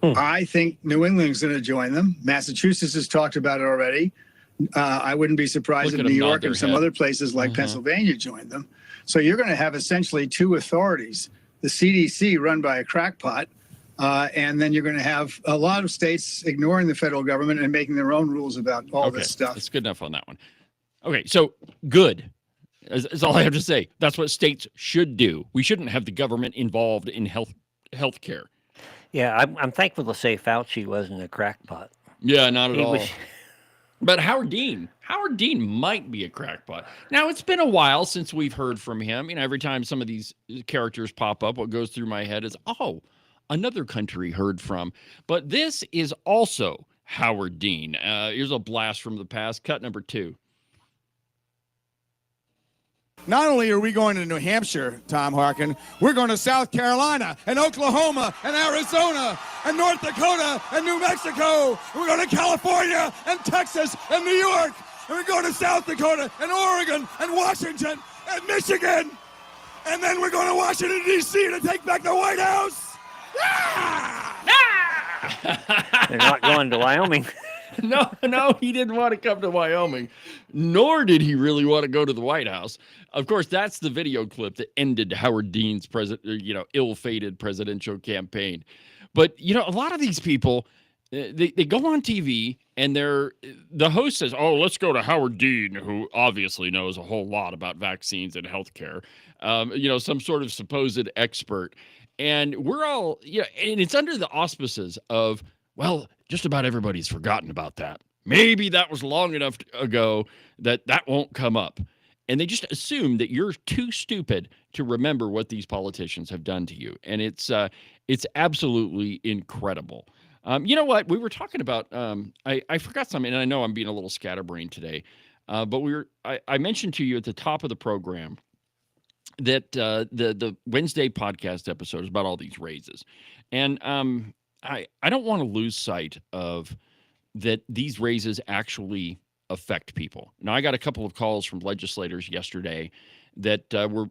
I think New England's going to join them. Massachusetts has talked about it already. I wouldn't be surprised if New York and some other places like Pennsylvania joined them. So you're going to have essentially two authorities, the CDC run by a crackpot, and then you're going to have a lot of states ignoring the federal government and making their own rules about all this stuff. That's good enough on that one. Okay, so good. Is all I have to say. That's what states should do. We shouldn't have the government involved in health care. Yeah, I'm thankful to say Fauci wasn't a crackpot. Yeah, not at all. But Howard Dean might be a crackpot. Now, it's been a while since we've heard from him. Every time some of these characters pop up, what goes through my head is, oh, another country heard from. But this is also Howard Dean. Here's a blast from the past. Cut number 2. Not only are we going to New Hampshire, Tom Harkin, we're going to South Carolina and Oklahoma and Arizona and North Dakota and New Mexico. We're going to California and Texas and New York. And we're going to South Dakota and Oregon and Washington and Michigan. And then we're going to Washington, D.C. to take back the White House. They're not going to Wyoming. No, he didn't want to come to Wyoming, nor did he really want to go to the White House. Of course, that's the video clip that ended Howard Dean's ill-fated presidential campaign. But, a lot of these people, they go on TV and the host says, oh, let's go to Howard Dean, who obviously knows a whole lot about vaccines and healthcare, some sort of supposed expert. And we're all, and it's under the auspices of, well, just about everybody's forgotten about that. Maybe that was long enough ago that won't come up. And they just assume that you're too stupid to remember what these politicians have done to you. And it's absolutely incredible. You know what? We were talking about, I forgot something, and I know I'm being a little scatterbrained today, but I mentioned to you at the top of the program that the Wednesday podcast episode is about all these raises, and I don't want to lose sight of that these raises actually affect people. Now, I got a couple of calls from legislators yesterday that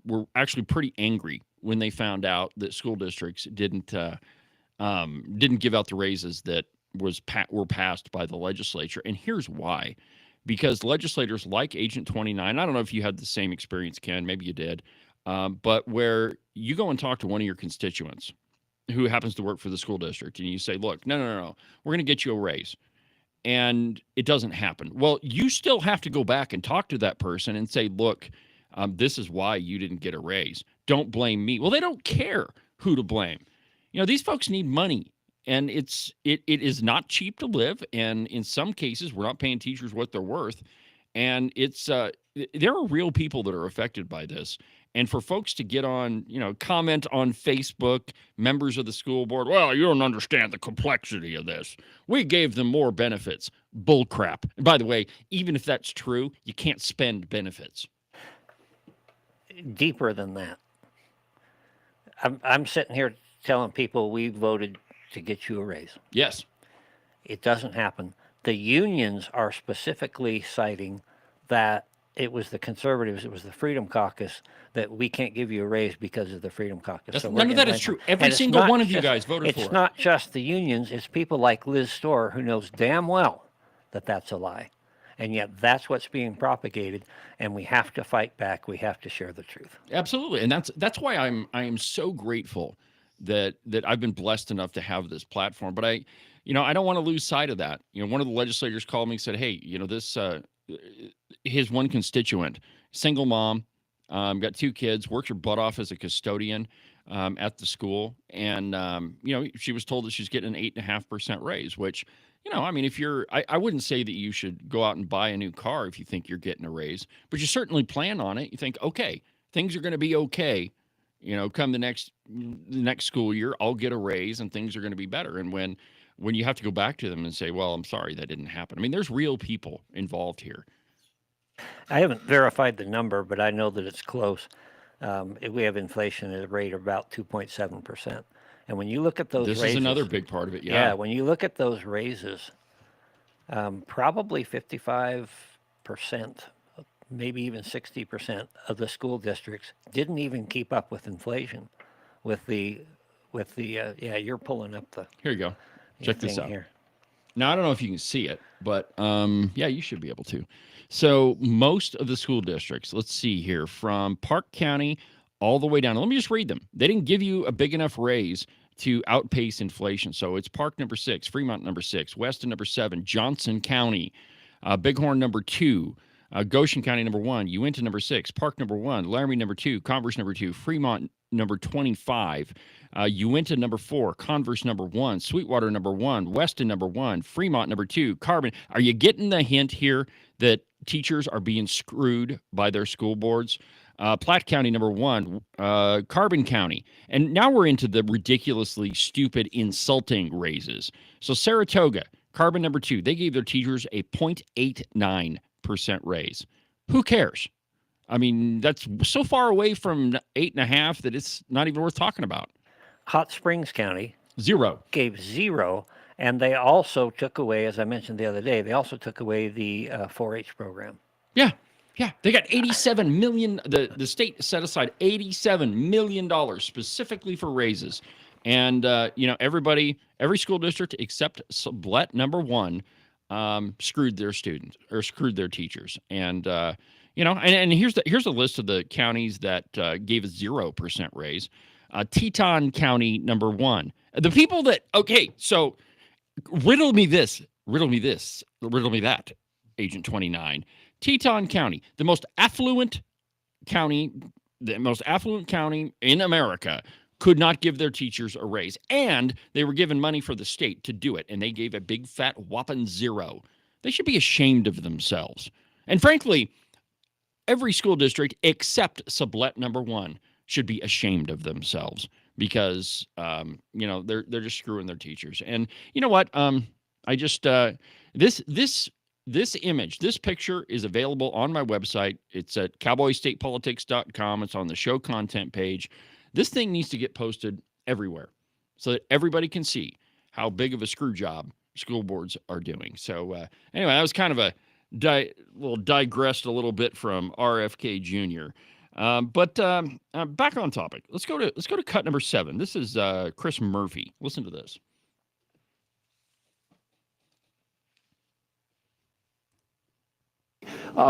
were actually pretty angry when they found out that school districts didn't give out the raises that were passed by the legislature. And here's why. Because legislators like Agent 29, I don't know if you had the same experience, Ken, maybe you did, but where you go and talk to one of your constituents who happens to work for the school district and you say, look, no, we're going to get you a raise. And it doesn't happen. Well, you still have to go back and talk to that person and say, look, this is why you didn't get a raise. Don't blame me. Well, they don't care who to blame. These folks need money. And it is not cheap to live, and in some cases, we're not paying teachers what they're worth. And there are real people that are affected by this. And for folks to get on, comment on Facebook, members of the school board, well, you don't understand the complexity of this. We gave them more benefits. Bull crap. And by the way, even if that's true, you can't spend benefits. Deeper than that. I'm sitting here telling people we voted to get you a raise. Yes. It doesn't happen. The unions are specifically citing that it was the conservatives, it was the Freedom Caucus, that we can't give you a raise because of the Freedom Caucus. None of that is true. Every single one of you guys voted for it. It's not just the unions, it's people like Liz Storr who knows damn well that that's a lie. And yet that's what's being propagated, and we have to fight back. We have to share the truth. Absolutely. And that's why I am so grateful that I've been blessed enough to have this platform. But I don't want to lose sight of that. One of the legislators called me and said, hey, this his one constituent, single mom, got 2 kids, works her butt off as a custodian at the school. And, she was told that she's getting an 8.5% raise, which, if I wouldn't say that you should go out and buy a new car if you think you're getting a raise, but you certainly plan on it. You think, okay, things are going to be okay. Come the next school year, I'll get a raise and things are going to be better. And when you have to go back to them and say, well, I'm sorry, that didn't happen. There's real people involved here. I haven't verified the number, but I know that it's close. We have inflation at a rate of about 2.7%. And when you look at those raises. This is another big part of it, yeah. Yeah, when you look at those raises, probably 55%, maybe even 60% of the school districts didn't even keep up with inflation. You're pulling up the. Here you go. Check this out. Here. Now, I don't know if you can see it, but yeah, you should be able to. So most of the school districts, let's see here, from Park County all the way down. Let me just read them. They didn't give you a big enough raise to outpace inflation. So it's Park number 6, Fremont number 6, Weston number 7, Johnson County, Bighorn number 2, Goshen County number 1, Uinta number 6, Park number 1, Laramie number 2, Converse number 2, Fremont number 25, Uinta number 4, Converse number 1, Sweetwater number 1, Weston number 1, Fremont number 2, Carbon. Are you getting the hint here that teachers are being screwed by their school boards? Platte County number 1, Carbon County. And now we're into the ridiculously stupid, insulting raises. So Saratoga, Carbon number 2, they gave their teachers a 0.89% raise. Who cares? That's so far away from 8.5 that it's not even worth talking about. Hot Springs County 0 gave 0, and they also took away, as I mentioned the other day, they also took away the 4-H program. Yeah, they got $87 million. The state set aside $87 million specifically for raises, and every school district except Sublette number 1 screwed their students or screwed their teachers, and here's a list of the counties that gave a 0% raise. Teton County number 1. The people that so riddle me this, riddle me that, Agent 29. Teton County, the most affluent county in America, could not give their teachers a raise, and they were given money for the state to do it, and they gave a big fat whopping 0. They should be ashamed of themselves. And frankly, every school district except Sublette number 1 should be ashamed of themselves because they're just screwing their teachers. And you know what? This this image, this picture is available on my website. It's at cowboystatepolitics.com. It's on the show content page. This thing needs to get posted everywhere so that everybody can see how big of a screw job school boards are doing. So anyway, that was kind of a digressed a little bit from RFK Jr. But back on topic. Let's go to cut number 7. This is Chris Murphy. Listen to this.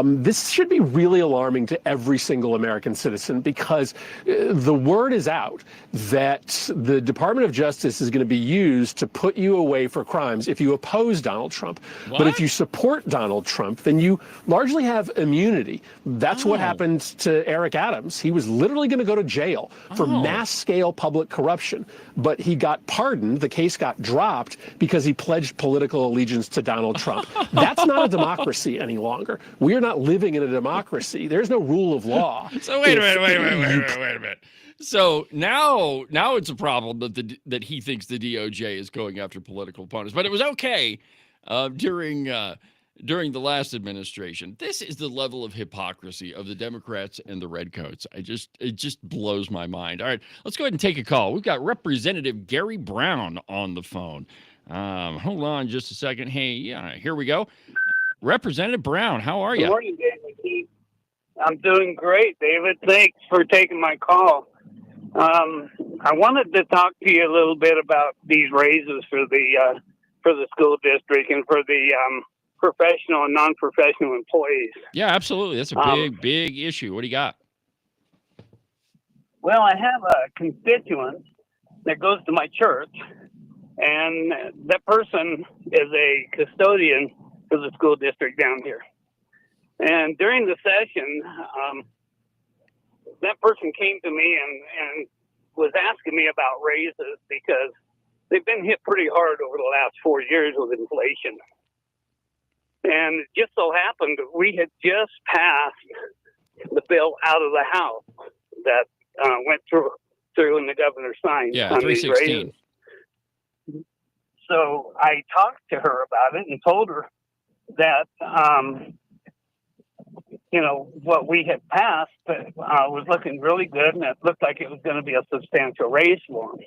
This should be really alarming to every single American citizen because the word is out that the Department of Justice is going to be used to put you away for crimes if you oppose Donald Trump. What? But if you support Donald Trump, then you largely have immunity. That's what happened to Eric Adams. He was literally going to go to jail for mass-scale public corruption, but he got pardoned. The case got dropped because he pledged political allegiance to Donald Trump. That's not a democracy any longer. We are not living in a democracy. There's no rule of law. So wait a minute. So now it's a problem that he thinks the DOJ is going after political opponents, but it was okay during the last administration. This is the level of hypocrisy of the Democrats and the Redcoats. It just blows my mind. All right, let's go ahead and take a call. We've got Representative Gary Brown on the phone. Hold on just a second. Hey, here we go. Representative Brown, how are you? Good morning, David. I'm doing great, David. Thanks for taking my call. I wanted to talk to you a little bit about these raises for the school district and for the professional and non-professional employees. Yeah, absolutely. That's a big issue. What do you got? Well, I have a constituent that goes to my church, and that person is a custodian for the school district down here. And during the session, that person came to me and was asking me about raises because they've been hit pretty hard over the last 4 years with inflation. And it just so happened we had just passed the bill out of the House that went through and the governor signed on these 316. raises. So I talked to her about it and told her that, what we had passed was looking really good, and it looked like it was going to be a substantial raise for them.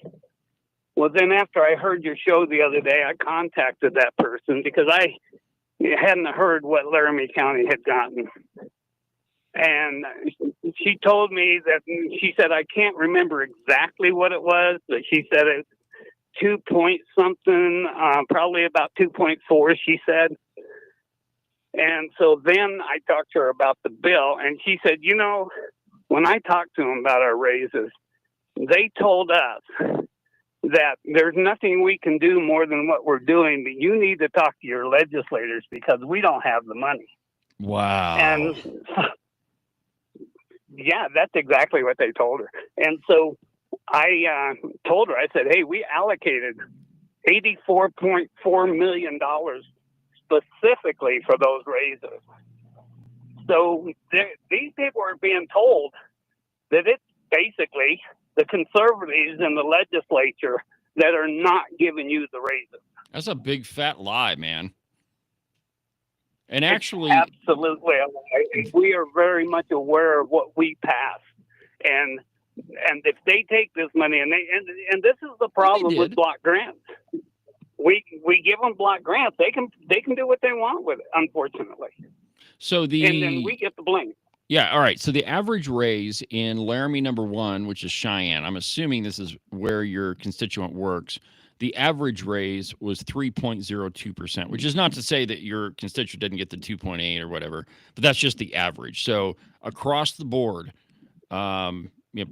Well, then after I heard your show the other day, I contacted that person because I hadn't heard what Laramie County had gotten. And she told me she said, I can't remember exactly what it was, but she said it 2 point something, probably about 2.4, she said. And so then I talked to her about the bill, and she said, when I talked to them about our raises, they told us that there's nothing we can do more than what we're doing, but you need to talk to your legislators because we don't have the money. Wow. And yeah, that's exactly what they told her. And so I told her, I said, hey, we allocated $84.4 million specifically for those raises. So these people are being told that it's basically the conservatives in the legislature that are not giving you the raises. That's a big fat lie, man. And actually, it's absolutely a lie. We are very much aware of what we passed, and if they take this money and this is the problem with block grants. We give them block grants. They can do what they want with it, unfortunately. So and then we get the blame. Yeah, all right. So the average raise in Laramie number 1, which is Cheyenne, I'm assuming this is where your constituent works. The average raise was 3.02%, which is not to say that your constituent didn't get the 2.8 or whatever, but that's just the average. So across the board,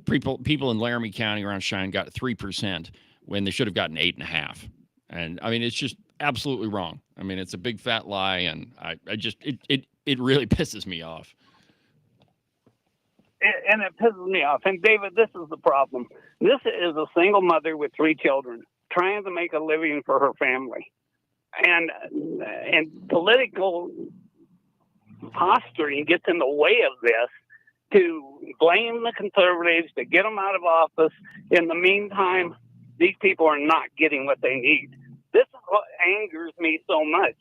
people in Laramie County around Cheyenne got 3% when they should have gotten 8.5%. And I mean, it's just absolutely wrong. I mean, it's a big fat lie, and it really pisses me off. And it pisses me off. And David, this is the problem. This is a single mother with 3 children trying to make a living for her family, and political posturing gets in the way of this to blame the conservatives to get them out of office. In the meantime, these people are not getting what they need. This is what angers me so much.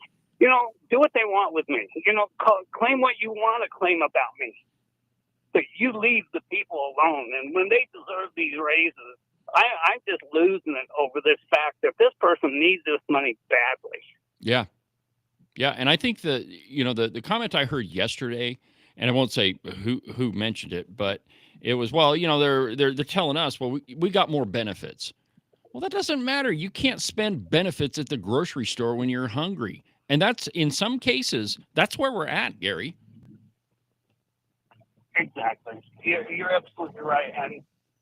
do what they want with me. Claim what you want to claim about me. But you leave the people alone. And when they deserve these raises, I'm just losing it over this fact that this person needs this money badly. Yeah. Yeah. And I think the comment I heard yesterday, and I won't say who mentioned it, but it was, well, they're telling us, well, we got more benefits. Well, that doesn't matter. You can't spend benefits at the grocery store when you're hungry. And that's, in some cases, that's where we're at, Gary. Exactly. You're absolutely right.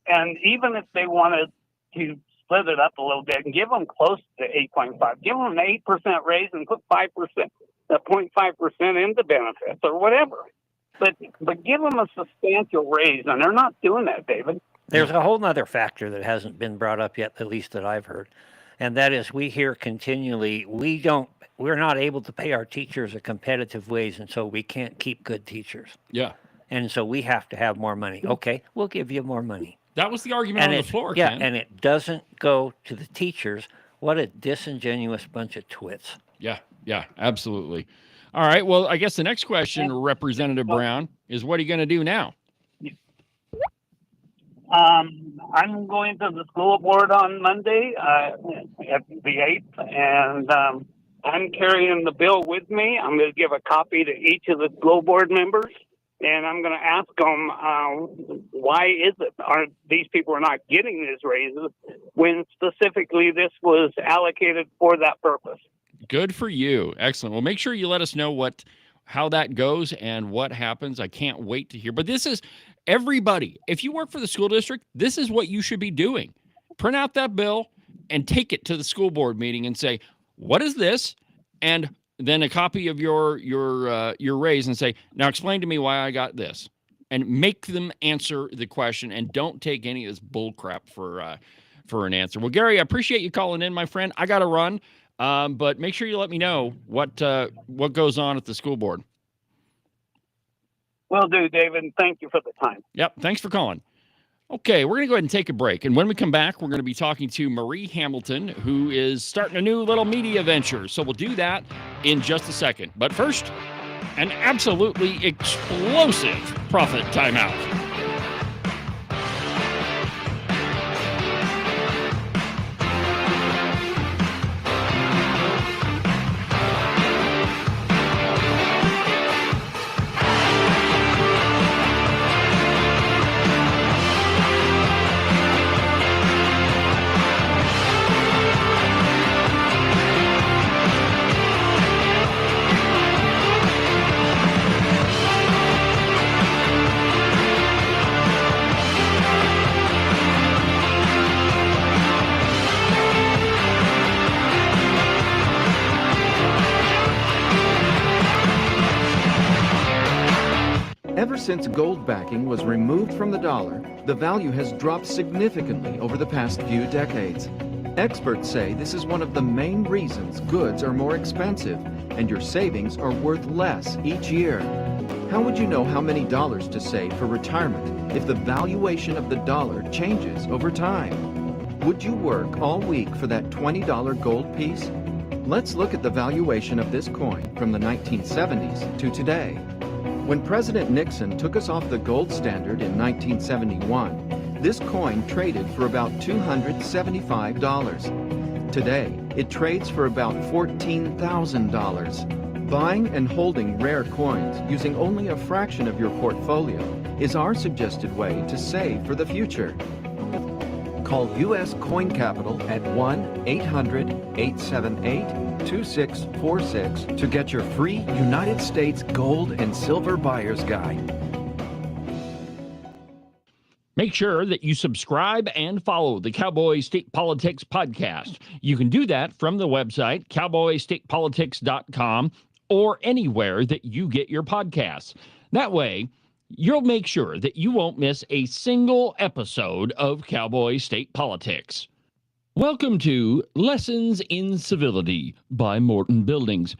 And even if they wanted to split it up a little bit and give them close to 8.5, give them an 8% raise and put 0.5% into benefits or whatever. But give them a substantial raise, and they're not doing that, David. There's a whole other factor that hasn't been brought up yet, at least that I've heard, and that is we hear continually we're not able to pay our teachers a competitive wage, and so we can't keep good teachers. Yeah. And so we have to have more money. Okay, we'll give you more money. That was the argument on the floor, Yeah, Ken. and it doesn't go to the teachers. What a disingenuous bunch of twits. Yeah, absolutely. All right, well, I guess the next question, Representative Brown, is what are you going to do now? I'm going to the school board on Monday at the 8th, and I'm carrying the bill with me. I'm going to give a copy to each of the school board members, and I'm going to ask them why is it these people are not getting these raises when specifically this was allocated for that purpose. Good for you. Excellent. Well, make sure you let us know how that goes and what happens. I can't wait to hear. But this is everybody. If you work for the school district, this is what you should be doing. Print out that bill and take it to the school board meeting and say, what is this? And then a copy of your raise and say, now explain to me why I got this. And make them answer the question and don't take any of this bull crap for an answer. Well, Gary, I appreciate you calling in, my friend. I got to run. But make sure you let me know what goes on at the school board. Will do, David. Thank you for the time. Yep. Thanks for calling. Okay, we're going to go ahead and take a break. And when we come back, we're going to be talking to Marie Hamilton, who is starting a new little media venture. So we'll do that in just a second. But first, an absolutely explosive profit timeout. Ever since gold backing was removed from the dollar, the value has dropped significantly over the past few decades. Experts say this is one of the main reasons goods are more expensive and your savings are worth less each year. How would you know how many dollars to save for retirement if the valuation of the dollar changes over time? Would you work all week for that $20 gold piece? Let's look at the valuation of this coin from the 1970s to today. When President Nixon took us off the gold standard in 1971, this coin traded for about $275. Today, it trades for about $14,000. Buying and holding rare coins using only a fraction of your portfolio is our suggested way to save for the future. Call U.S. Coin Capital at 1-800-878-2646 to get your free United States Gold and Silver Buyer's Guide. Make sure that you subscribe and follow the Cowboy State Politics podcast. You can do that from the website, cowboystatepolitics.com, or anywhere that you get your podcasts. That way, you'll make sure that you won't miss a single episode of Cowboy State Politics. Welcome to Lessons in Civility by Morton Buildings.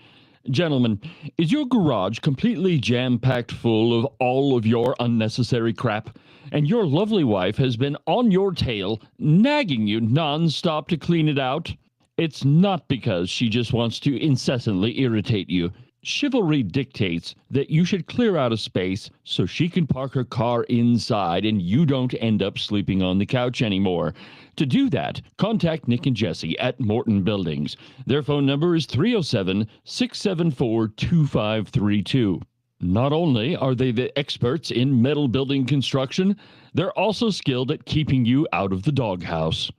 Gentlemen, is your garage completely jam-packed full of all of your unnecessary crap? And your lovely wife has been on your tail, nagging you nonstop to clean it out? It's not because she just wants to incessantly irritate you. Chivalry dictates that you should clear out a space so she can park her car inside and you don't end up sleeping on the couch anymore. To do that, contact Nick and Jesse at Morton Buildings. Their phone number is 307-674-2532. Not only are they the experts in metal building construction, they're also skilled at keeping you out of the doghouse.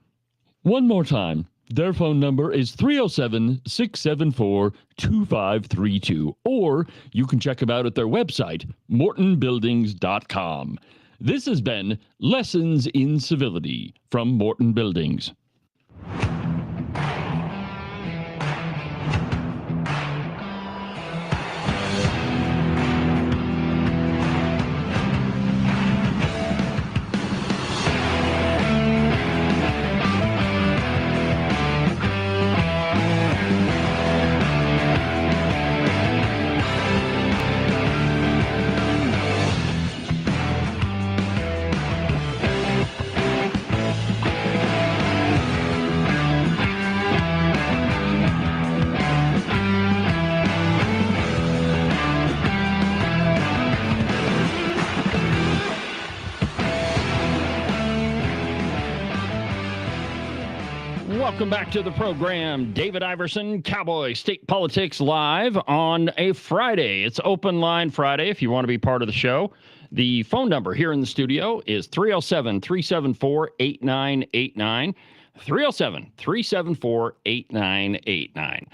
One more time. Their phone number is 307-674-2532, or you can check them out at their website, mortonbuildings.com. This has been Lessons in Civility from Morton Buildings. Welcome back to the program. David Iverson, Cowboy, State Politics Live on a Friday. It's Open Line Friday if you want to be part of the show. The phone number here in the studio is 307-374-8989. 307-374-8989.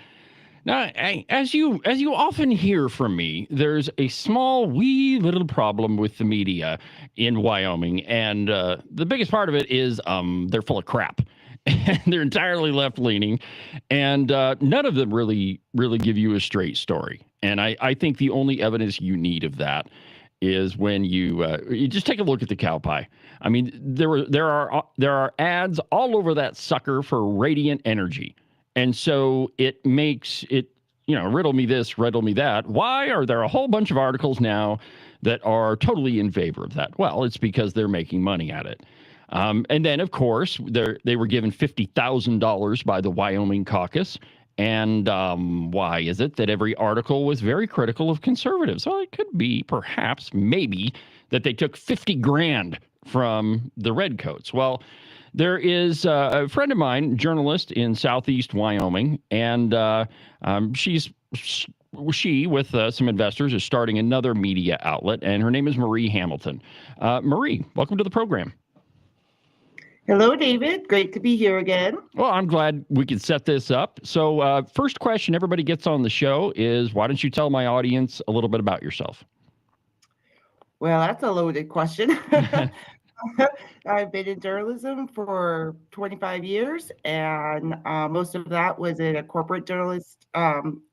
Now, as you often hear from me, there's a small, wee little problem with the media in Wyoming, and the biggest part of it is they're full of crap. And they're entirely left-leaning, and none of them really give you a straight story. And I think the only evidence you need of that is when you just take a look at the cow pie. I mean, there are ads all over that sucker for radiant energy, and so it makes it, riddle me this, riddle me that. Why are there a whole bunch of articles now that are totally in favor of that? Well, it's because they're making money at it. And then, of course, they were given $50,000 by the Wyoming caucus. And why is it that every article was very critical of conservatives? Well, it could be, perhaps, maybe, that they took $50,000 from the redcoats. Well, there is a friend of mine, journalist in southeast Wyoming, and she, with some investors, is starting another media outlet, and her name is Marie Hamilton. Marie, welcome to the program. Hello, David. Great to be here again. Well, I'm glad we could set this up. So first question everybody gets on the show is, why don't you tell my audience a little bit about yourself? Well, that's a loaded question. I've been in journalism for 25 years, and most of that was in a corporate journalist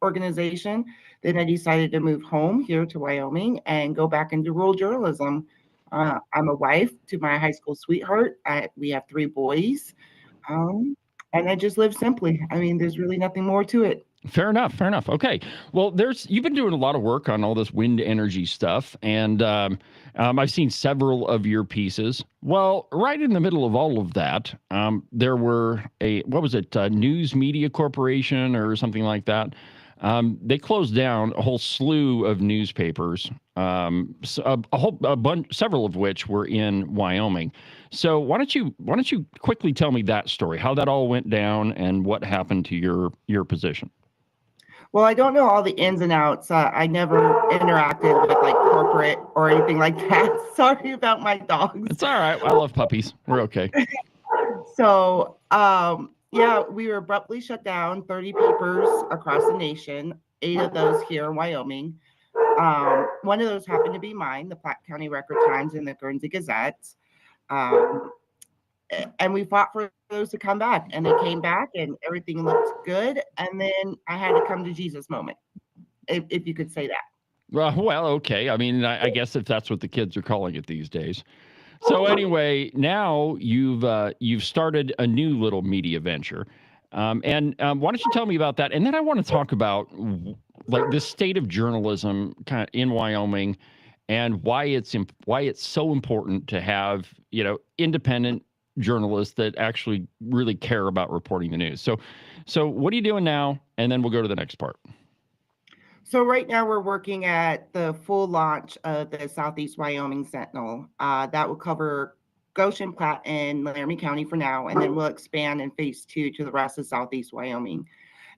organization. Then I decided to move home here to Wyoming and go back into rural journalism. I'm a wife to my high school sweetheart. We have 3 boys, and I just live simply. I mean, there's really nothing more to it. Fair enough. Okay. Well, you've been doing a lot of work on all this wind energy stuff, and I've seen several of your pieces. Well, right in the middle of all of that, there were News Media Corporation or something like that. They closed down a whole slew of newspapers, several of which were in Wyoming. So why don't you quickly tell me that story, how that all went down, and what happened to your position? Well, I don't know all the ins and outs. I never interacted with like corporate or anything like that. Sorry about my dogs. It's all right. I love puppies. We're okay. So, yeah, we were abruptly shut down, 30 papers across the nation, 8 of those here in Wyoming. One of those happened to be mine, the Platte County Record-Times and the Guernsey Gazette. And we fought for those to come back, and they came back, and everything looked good. And then I had a come to Jesus moment, if you could say that. Well, okay. I mean, I guess if that's what the kids are calling it these days. So anyway, now you've started a new little media venture, and why don't you tell me about that? And then I want to talk about like the state of journalism kind of in Wyoming, and why it's so important to have independent journalists that actually really care about reporting the news. So what are you doing now? And then we'll go to the next part. So right now we're working at the full launch of the Southeast Wyoming Sentinel. That will cover Goshen, Platte, and Laramie County for now, and then we'll expand in phase 2 to the rest of Southeast Wyoming.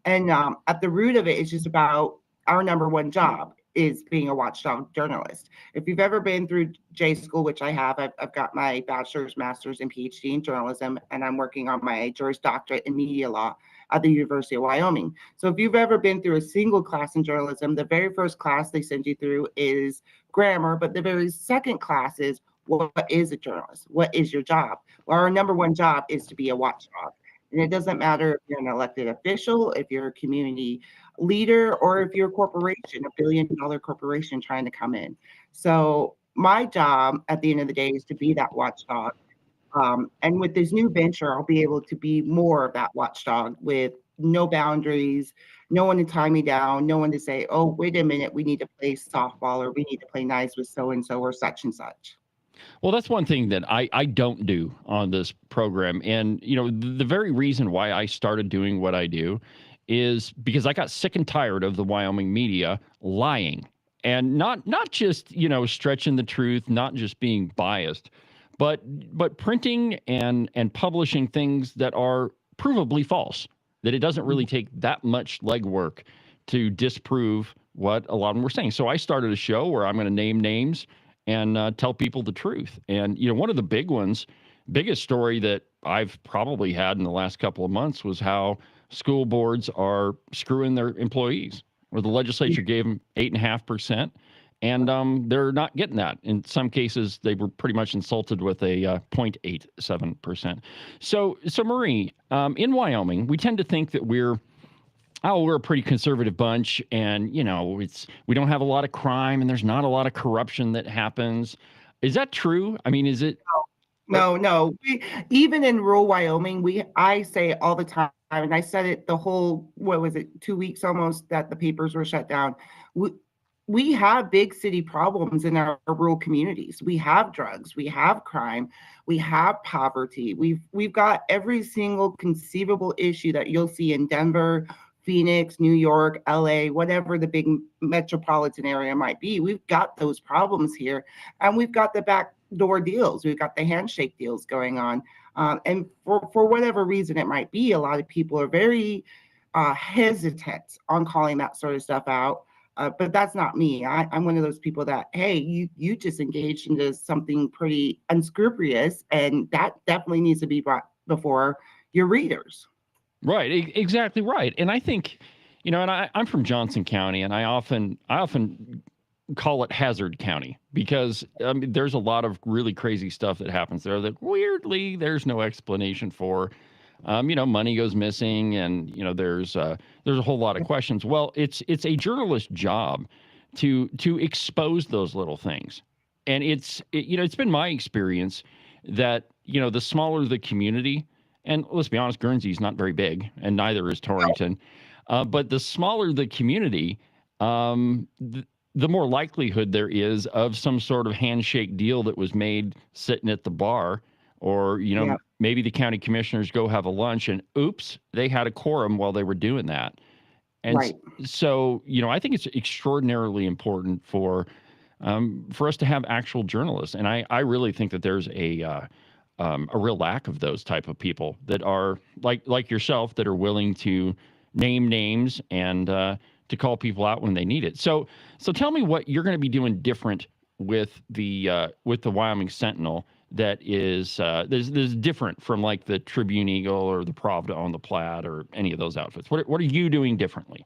And at the root of it is just about our number one job is being a watchdog journalist. If you've ever been through J school, which I have, I've got my bachelor's, master's, and PhD in journalism, and I'm working on my Juris Doctorate in media law at the University of Wyoming. So if you've ever been through a single class in journalism, the very first class they send you through is grammar, but the very second class is what is a journalist? What is your job? Well, our number one job is to be a watchdog. And it doesn't matter if you're an elected official, if you're a community leader, or if you're a corporation, $1 billion corporation trying to come in. So my job at the end of the day is to be that watchdog. And with this new venture, I'll be able to be more of that watchdog with no boundaries, no one to tie me down, no one to say, oh, wait a minute, we need to play softball or we need to play nice with so-and-so or such and such. Well, that's one thing that I don't do on this program. And, the very reason why I started doing what I do is because I got sick and tired of the Wyoming media lying and not just, stretching the truth, not just being biased, but printing and publishing things that are provably false, that it doesn't really take that much legwork to disprove what a lot of them were saying. So I started a show where I'm going to name names and tell people the truth. And, one of the biggest story that I've probably had in the last couple of months was how school boards are screwing their employees, where the legislature gave them 8.5%, and they're not getting that. In some cases, they were pretty much insulted with a 0.87%. So Marie, in Wyoming, we tend to think that we're a pretty conservative bunch, and we don't have a lot of crime, and there's not a lot of corruption that happens. Is that true? I mean, is it? No. Even in rural Wyoming, I say all the time, and I said it the whole, 2 weeks almost that the papers were shut down. We have big city problems in our rural communities. We have drugs, we have crime, we have poverty. We've got every single conceivable issue that you'll see in Denver, Phoenix, New York, LA, whatever the big metropolitan area might be. We've got those problems here, and we've got the backdoor deals. We've got the handshake deals going on. And for whatever reason it might be, a lot of people are very hesitant on calling that sort of stuff out. But that's not me. I'm one of those people that, hey, you just engaged into something pretty unscrupulous, and that definitely needs to be brought before your readers. Right, exactly right. And I think, and I'm from Johnson County, and I often call it Hazard County because there's a lot of really crazy stuff that happens there that weirdly there's no explanation for. Money goes missing, and there's a whole lot of questions. Well, it's a journalist's job to expose those little things, and it's been my experience that the smaller the community. And let's be honest, Guernsey's not very big, and neither is Torrington. But the smaller the community, the more likelihood there is of some sort of handshake deal that was made sitting at the bar, or maybe the county commissioners go have a lunch, and oops, they had a quorum while they were doing that. And so, I think it's extraordinarily important for us to have actual journalists, and I really think that there's a real lack of those type of people that are like yourself, that are willing to name names and to call people out when they need it. So tell me what you're going to be doing different with the Wyoming Sentinel that is different from like the Tribune Eagle or the Pravda on the Platte or any of those outfits. What are you doing differently?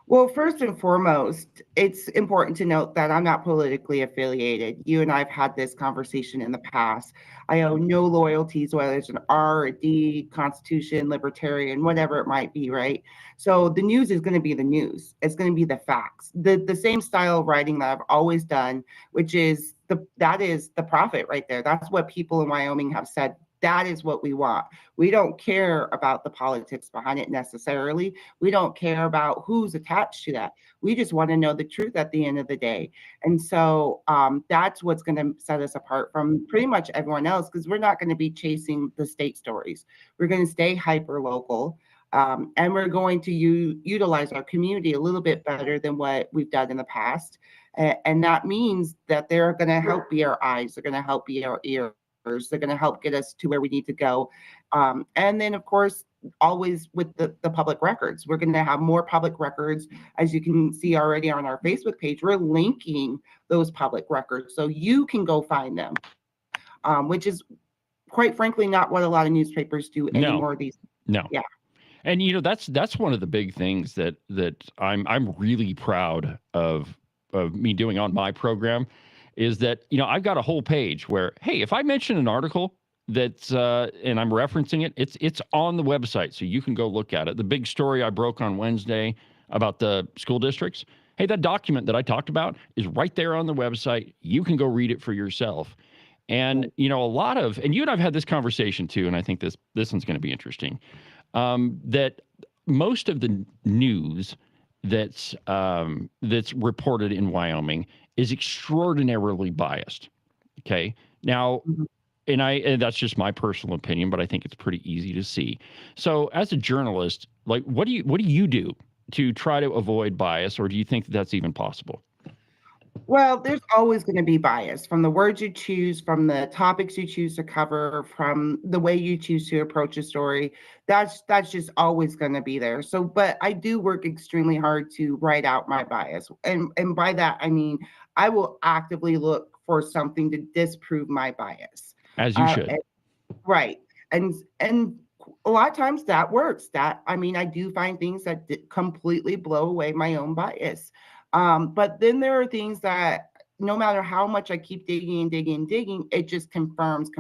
Well, first and foremost, it's important to note that I'm not politically affiliated. You and I have had this conversation in the past. I owe no loyalties, whether it's an R, a D, Constitution, Libertarian, whatever it might be, right? So the news is going to be the news. It's going to be the facts. The same style of writing that I've always done, which is that is the profit right there. That's what people in Wyoming have said. That is what we want. We don't care about the politics behind it necessarily. We don't care about who's attached to that. We just want to know the truth at the end of the day. And so that's what's going to set us apart from pretty much everyone else, because we're not going to be chasing the state stories. We're going to stay hyper local. And we're going to utilize our community a little bit better than what we've done in the past. And that means that they're going to help be our eyes. They're going to help be our ears. They're going to help get us to where we need to go. And then, of course, always with the public records, we're going to have more public records. As you can see already on our Facebook page, we're linking those public records so you can go find them, which is quite frankly not what a lot of newspapers do anymore. No. Yeah. And that's one of the big things that I'm really proud of me doing on my program, is that I've got a whole page where, hey, if I mention an article that's and I'm referencing it, it's on the website, so you can go look at it. The big story I broke on Wednesday about the school districts, hey, that document that I talked about is right there on the website. You can go read it for yourself. And a lot of, and you and I've had this conversation too, and I think this one's going to be interesting. That most of the news that's reported in Wyoming is extraordinarily biased. Okay, now, and that's just my personal opinion, but I think it's pretty easy to see. So, as a journalist, like, what do you do to try to avoid bias, or do you think that's even possible? Well, there's always going to be bias from the words you choose, from the topics you choose to cover, from the way you choose to approach a story. That's just always going to be there. So, but I do work extremely hard to write out my bias. And by that, I mean, I will actively look for something to disprove my bias. As you should. Right. And a lot of times that works. I do find things that completely blow away my own bias. But then there are things that no matter how much I keep digging, it just confirms.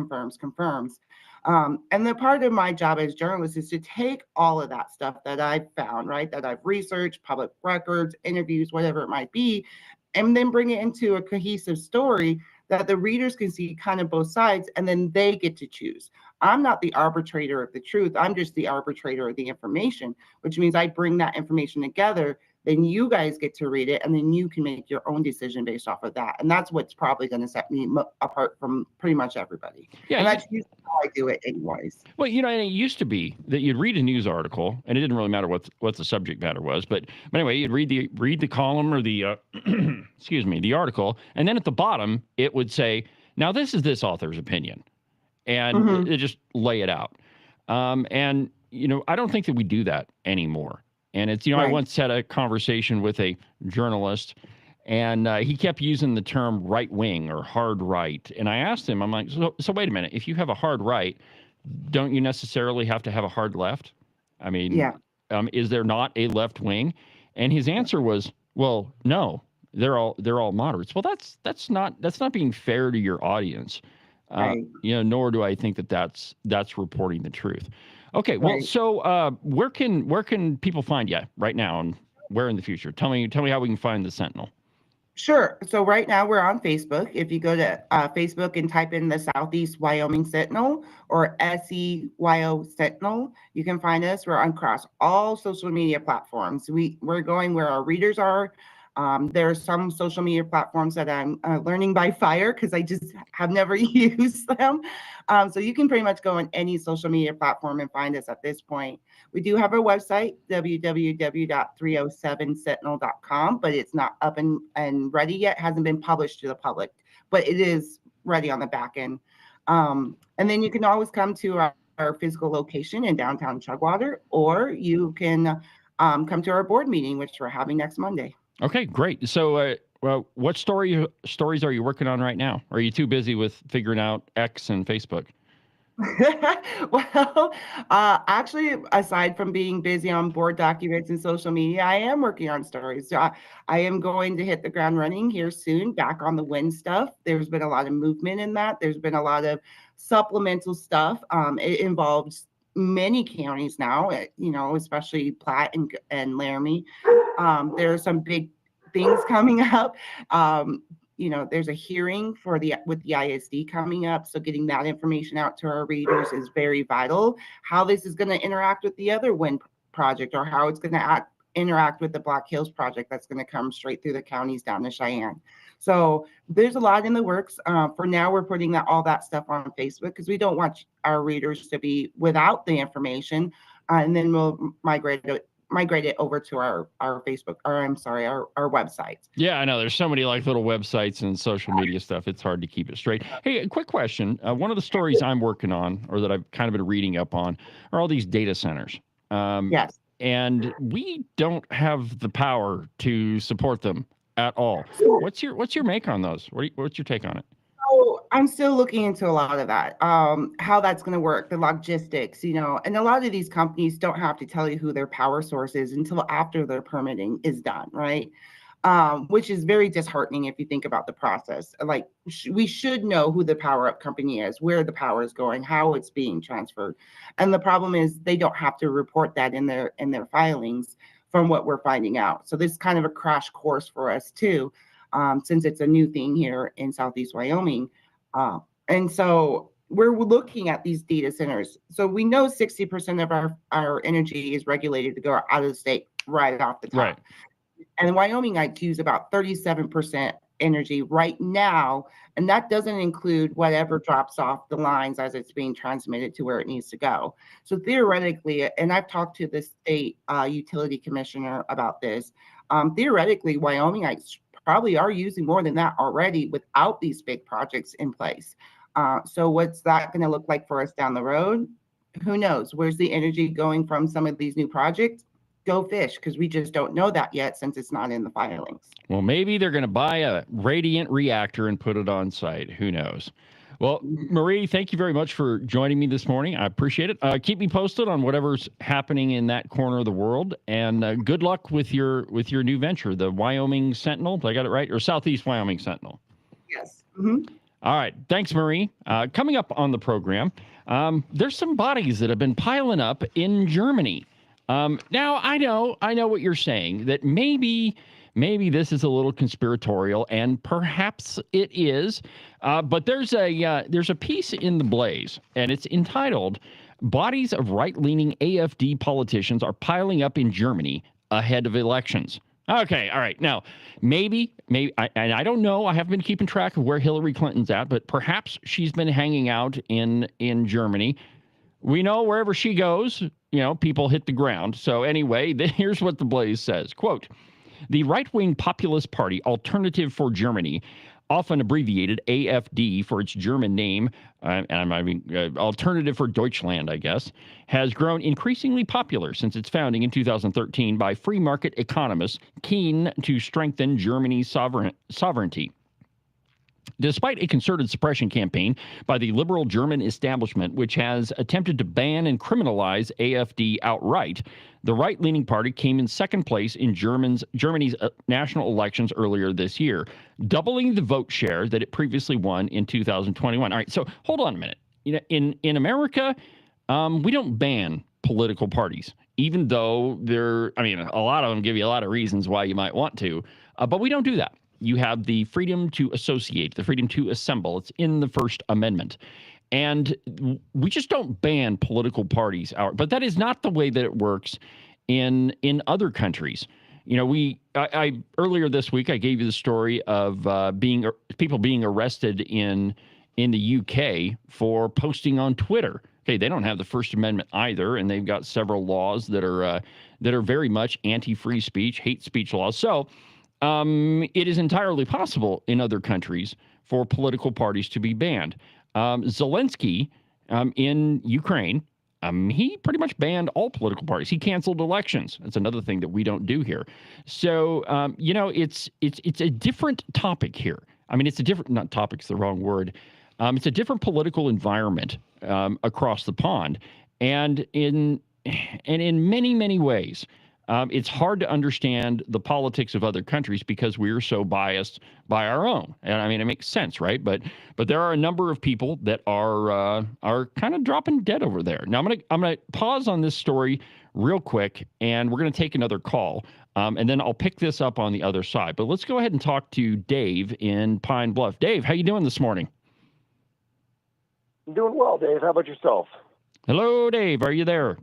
And the part of my job as journalist is to take all of that stuff that I've found, right, that I've researched, public records, interviews, whatever it might be, and then bring it into a cohesive story that the readers can see kind of both sides, and then they get to choose. I'm not the arbitrator of the truth. I'm just the arbitrator of the information, which means I bring that information together. Then you guys get to read it, and then you can make your own decision based off of that. And that's what's probably going to set me apart from pretty much everybody. Yeah, and that's usually how I do it anyways. Well, and it used to be that you'd read a news article, and it didn't really matter what the subject matter was. But anyway, you'd read the column or the excuse me, the article, and then at the bottom it would say, "Now this is this author's opinion," and it just lay it out. And I don't think that we do that anymore. And it's, I once had a conversation with a journalist, and he kept using the term right wing or hard right. And I asked him, I'm like, so wait a minute, if you have a hard right, don't you necessarily have to have a hard left? I mean, is there not a left wing? And his answer was, well, no, they're all moderates. Well, that's not being fair to your audience. Nor do I think that that's reporting the truth. Okay, well, so where can people find you right now, and where in the future? Tell me how we can find the Sentinel. Sure. So right now we're on Facebook. If you go to Facebook and type in the Southeast Wyoming Sentinel or SEYO Sentinel, you can find us. We're across all social media platforms. We're going where our readers are. There are some social media platforms that I'm learning by fire because I just have never used them. So you can pretty much go on any social media platform and find us at this point. We do have our website, www.307sentinel.com, but it's not up and ready yet. It hasn't been published to the public, but it is ready on the back end. And then you can always come to our physical location in downtown Chugwater, or you can come to our board meeting, which we're having next Monday. Okay, great. So, what stories are you working on right now? Or are you too busy with figuring out X and Facebook? Well, actually, aside from being busy on board documents and social media, I am working on stories. So I am going to hit the ground running here soon, back on the wind stuff. There's been a lot of movement in that. There's been a lot of supplemental stuff. It involves many counties now, especially Platte and Laramie. There are some big things coming up. There's a hearing with the ISD coming up. So getting that information out to our readers is very vital. How this is going to interact with the other wind project, or how it's going to interact with the Black Hills project that's going to come straight through the counties down to Cheyenne. So there's a lot in the works. For now, we're putting all that stuff on Facebook because we don't want our readers to be without the information. and then we'll migrate it over to our Facebook, or I'm sorry, our website. Yeah, I know. There's so many like little websites and social media stuff. It's hard to keep it straight. Hey, a quick question. One of the stories I'm working on, or that I've kind of been reading up on, are all these data centers. Yes. And we don't have the power to support them at all. What's your make on those? What's your take on it? So I'm still looking into a lot of that, how that's going to work, the logistics, and a lot of these companies don't have to tell you who their power source is until after their permitting is done, right? Which is very disheartening if you think about the process. Like we should know who the power up company is, where the power is going, how it's being transferred. And the problem is they don't have to report that in their filings from what we're finding out. So this is kind of a crash course for us too. Since it's a new thing here in Southeast Wyoming. And so we're looking at these data centers. So we know 60% of our energy is regulated to go out of the state right off the top. Right. And Wyomingites use about 37% energy right now. And that doesn't include whatever drops off the lines as it's being transmitted to where it needs to go. So theoretically, and I've talked to the state utility commissioner about this, theoretically, Wyomingites probably are using more than that already without these big projects in place. So what's that going to look like for us down the road? Who knows? Where's the energy going from some of these new projects? Go fish, because we just don't know that yet since it's not in the filings. Well, maybe they're going to buy a radiant reactor and put it on site. Who knows? Well, Marie, thank you very much for joining me this morning. I appreciate it. Keep me posted on whatever's happening in that corner of the world, and good luck with your new venture, the Wyoming Sentinel. Did I got it right? Or Southeast Wyoming Sentinel? Yes. Mm-hmm. All right. Thanks, Marie. Coming up on the program, there's some bodies that have been piling up in Germany. Now, I know what you're saying, that maybe this is a little conspiratorial, and perhaps it is. But there's a piece in The Blaze, and it's entitled "Bodies of Right-Leaning AfD Politicians Are Piling Up in Germany Ahead of Elections." Okay, all right. Now, maybe, and I don't know. I haven't been keeping track of where Hillary Clinton's at, but perhaps she's been hanging out in Germany. We know wherever she goes, people hit the ground. So anyway, here's what The Blaze says. Quote, "The right-wing populist party Alternative for Germany, often abbreviated AfD for its German name, Alternative for Deutschland, I guess, has grown increasingly popular since its founding in 2013 by free market economists keen to strengthen Germany's sovereignty. Despite a concerted suppression campaign by the liberal German establishment, which has attempted to ban and criminalize AfD outright, the right-leaning party came in second place in Germany's national elections earlier this year, doubling the vote share that it previously won in 2021. All right, so hold on a minute. In America, we don't ban political parties, even though a lot of them give you a lot of reasons why you might want to, but we don't do that. You have the freedom to associate, the freedom to assemble. It's in the First Amendment. And we just don't ban political parties out. But that is not the way that it works in other countries. I earlier this week, I gave you the story of people being arrested in the UK for posting on Twitter. Okay, they don't have the First Amendment either, and they've got several laws that are very much anti-free speech, hate speech laws. So it is entirely possible in other countries for political parties to be banned. Zelensky in Ukraine, he pretty much banned all political parties. He canceled elections. That's another thing that we don't do here. So, it's a different topic here. It's a different, not topic's the wrong word. It's a different political environment across the pond. And in many, many ways, it's hard to understand the politics of other countries because we're so biased by our own. And it makes sense, right? But there are a number of people that are kind of dropping dead over there. Now I'm gonna pause on this story real quick, and we're gonna take another call, and then I'll pick this up on the other side. But let's go ahead and talk to Dave in Pine Bluff. Dave, how you doing this morning? I'm doing well, Dave. How about yourself? Hello, Dave. Are you there?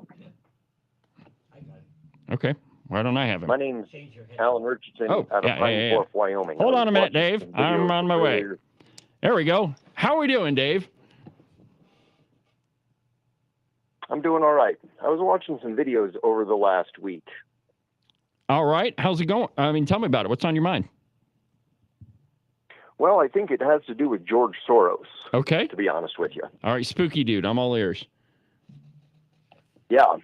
Okay. Why don't I have him? My name's Alan Richardson out of Pine Bluff, Wyoming. Hold on a minute, Dave. I'm on my way. There we go. How are we doing, Dave? I'm doing all right. I was watching some videos over the last week. All right. How's it going? I mean, tell me about it. What's on your mind? Well, I think it has to do with George Soros. Okay. To be honest with you. All right, spooky dude. I'm all ears. Yeah.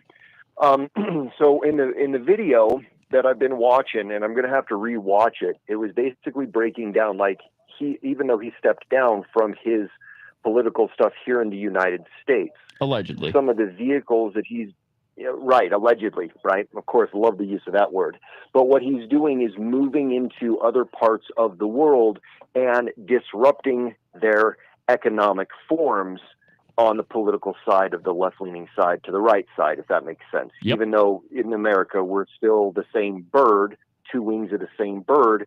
So in the video that I've been watching, and I'm going to have to rewatch it, it was basically breaking down, like, even though he stepped down from his political stuff here in the United States, allegedly, some of the vehicles that he's right, allegedly, right? Of course, love the use of that word. But what he's doing is moving into other parts of the world and disrupting their economic forms on the political side of the left-leaning side to the right side, if that makes sense. Yep. Even though in America we're still the same bird, two wings of the same bird,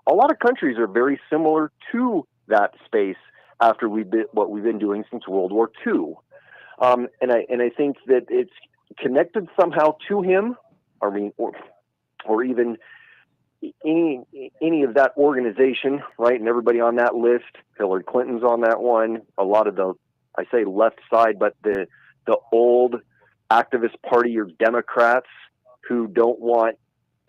a lot of countries are very similar to that space after what we've been doing since World War II. And I think that it's connected somehow to him, I mean, or even any of that organization, right? And everybody on that list, Hillary Clinton's on that one, a lot of the, I say left side, but the old activist party or Democrats who don't want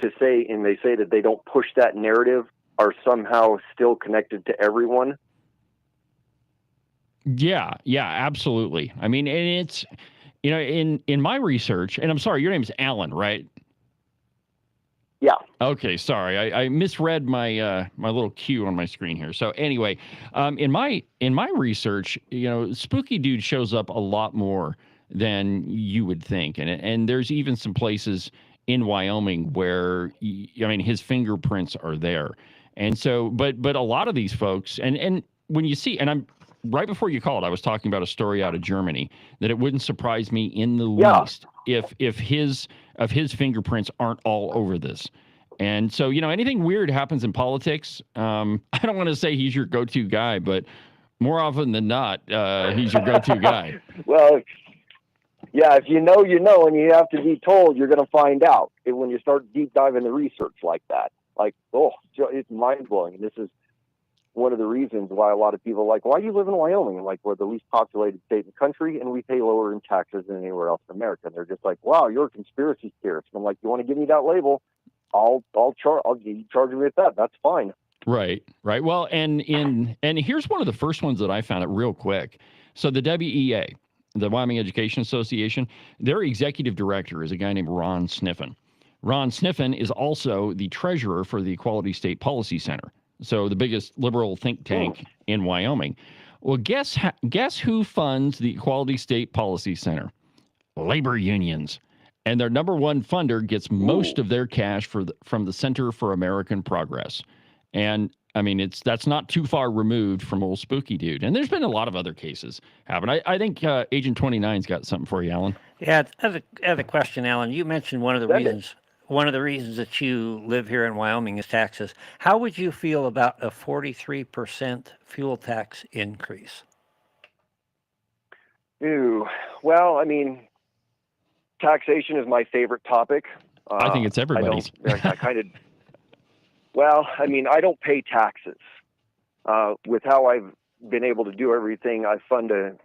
to say, and they say that they don't push that narrative, are somehow still connected to everyone. Yeah, absolutely. I mean, and it's, in my research, and I'm sorry, your name's Alan, right? Yeah. Okay, sorry, I misread my my little cue on my screen here. So anyway, in my research, spooky dude shows up a lot more than you would think, and there's even some places in Wyoming where his fingerprints are there, and so but a lot of these folks, and when you see, and I'm right before you called, I was talking about a story out of Germany that it wouldn't surprise me in the least if his fingerprints aren't all over this. And so, anything weird happens in politics. I don't want to say he's your go-to guy, but more often than not, he's your go-to guy. Well, yeah, if you know, and you have to be told, you're going to find out when you start deep diving the research like that. Like, it's mind-blowing. And this is one of the reasons why a lot of people are like, why do you live in Wyoming? Like, we're the least populated state in the country, and we pay lower in taxes than anywhere else in America. And they're just like, wow, you're a conspiracy theorist. And I'm like, you want to give me that label? I'll charge me with that. That's fine. Right. Well, and here's one of the first ones that I found it real quick. So the WEA, the Wyoming Education Association, their executive director is a guy named Ron Sniffen. Ron Sniffen is also the treasurer for the Equality State Policy Center, so the biggest liberal think tank in Wyoming. Well, guess who funds the Equality State Policy Center? Labor unions. And their number one funder gets most of their cash from the Center for American Progress. And I mean, that's not too far removed from old spooky dude. And there's been a lot of other cases happen. I think Agent 29's got something for you, Alan. Yeah, I have a question, Alan. You mentioned one of the reasons that you live here in Wyoming is taxes. How would you feel about a 43% fuel tax increase? Well, I mean, taxation is my favorite topic. I think it's everybody's. Well, I mean, I don't pay taxes. With how I've been able to do everything, I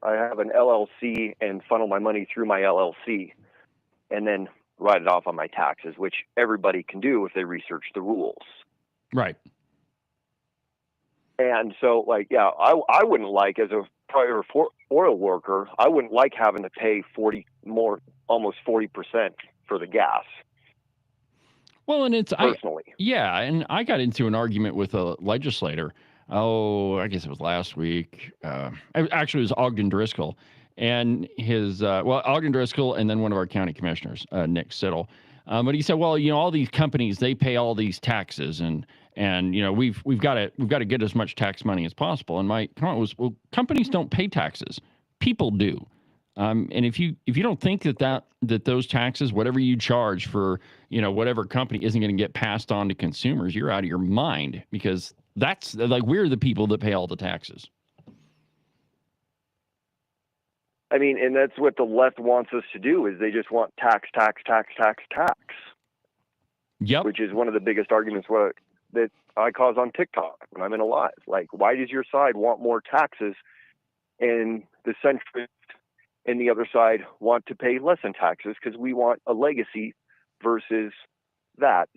have an LLC and funnel my money through my LLC and then write it off on my taxes, which everybody can do if they research the rules. Right. And so, I wouldn't like, as a prior oil worker, I wouldn't like having to pay almost 40% for the gas. Well, and it's personally. And I got into an argument with a legislator. I guess it was last week. Actually, it was Ogden Driscoll and Ogden Driscoll, and then one of our county commissioners, Nick Siddle. But he said, well, all these companies, they pay all these taxes, and we've got to get as much tax money as possible. And my comment was, well, companies don't pay taxes, people do. And if you don't think that those taxes, whatever you charge for, whatever company, isn't going to get passed on to consumers, you're out of your mind, because that's like, we're the people that pay all the taxes. I mean, and that's what the left wants us to do, is they just want tax. Yep. Which is one of the biggest arguments that I cause on TikTok when I'm in a live. Like, why does your side want more taxes? And the centrist and the other side want to pay less in taxes because we want a legacy versus that.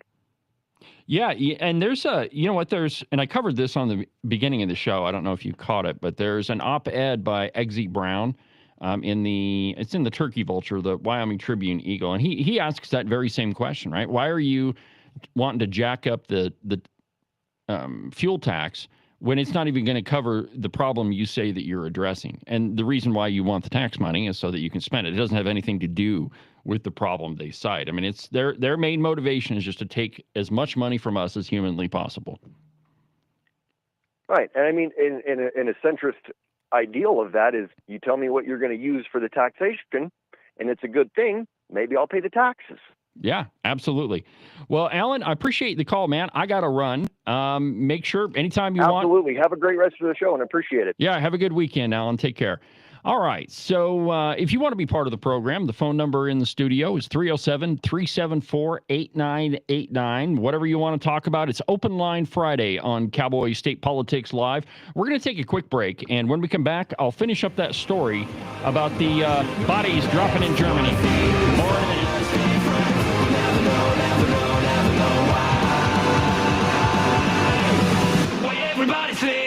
Yeah, and there's and I covered this on the beginning of the show. I don't know if you caught it, but there's an op-ed by Eggsy Brown it's in the Turkey Vulture, the Wyoming Tribune Eagle, and he asks that very same question, right? Why are you wanting to jack up the fuel tax when it's not even going to cover the problem you say that you're addressing? And the reason why you want the tax money is so that you can spend it. It doesn't have anything to do with the problem they cite. I mean, it's their main motivation is just to take as much money from us as humanly possible. Right. And I mean, in a centrist ideal of that is you tell me what you're going to use for the taxation and it's a good thing, maybe I'll pay the taxes. Yeah, absolutely. Well, Alan, I appreciate the call, man. I got to run. Make sure anytime you want. Absolutely. Have a great rest of the show and appreciate it. Yeah, have a good weekend, Alan. Take care. All right. So if you want to be part of the program, the phone number in the studio is 307-374-8989. Whatever you want to talk about, it's Open Line Friday on Cowboy State Politics Live. We're going to take a quick break, and when we come back, I'll finish up that story about the bodies dropping in Germany. More in a minute. Everybody say,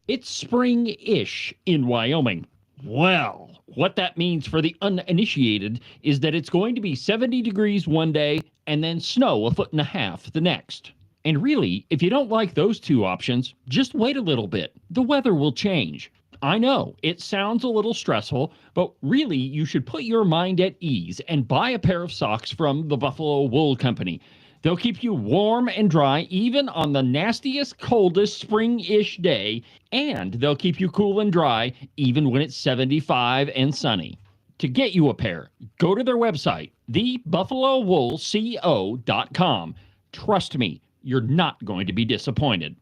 It's spring-ish in Wyoming. Well, what that means for the uninitiated is that it's going to be 70 degrees one day and then snow 1.5 feet the next. And really, if you don't like those two options, just wait a little bit. The weather will change. I know, it sounds a little stressful, but really you should put your mind at ease and buy a pair of socks from the Buffalo Wool Company. They'll keep you warm and dry even on the nastiest, coldest spring-ish day, and they'll keep you cool and dry even when it's 75 and sunny. To get you a pair, go to their website, thebuffalowoolco.com. Trust me, you're not going to be disappointed.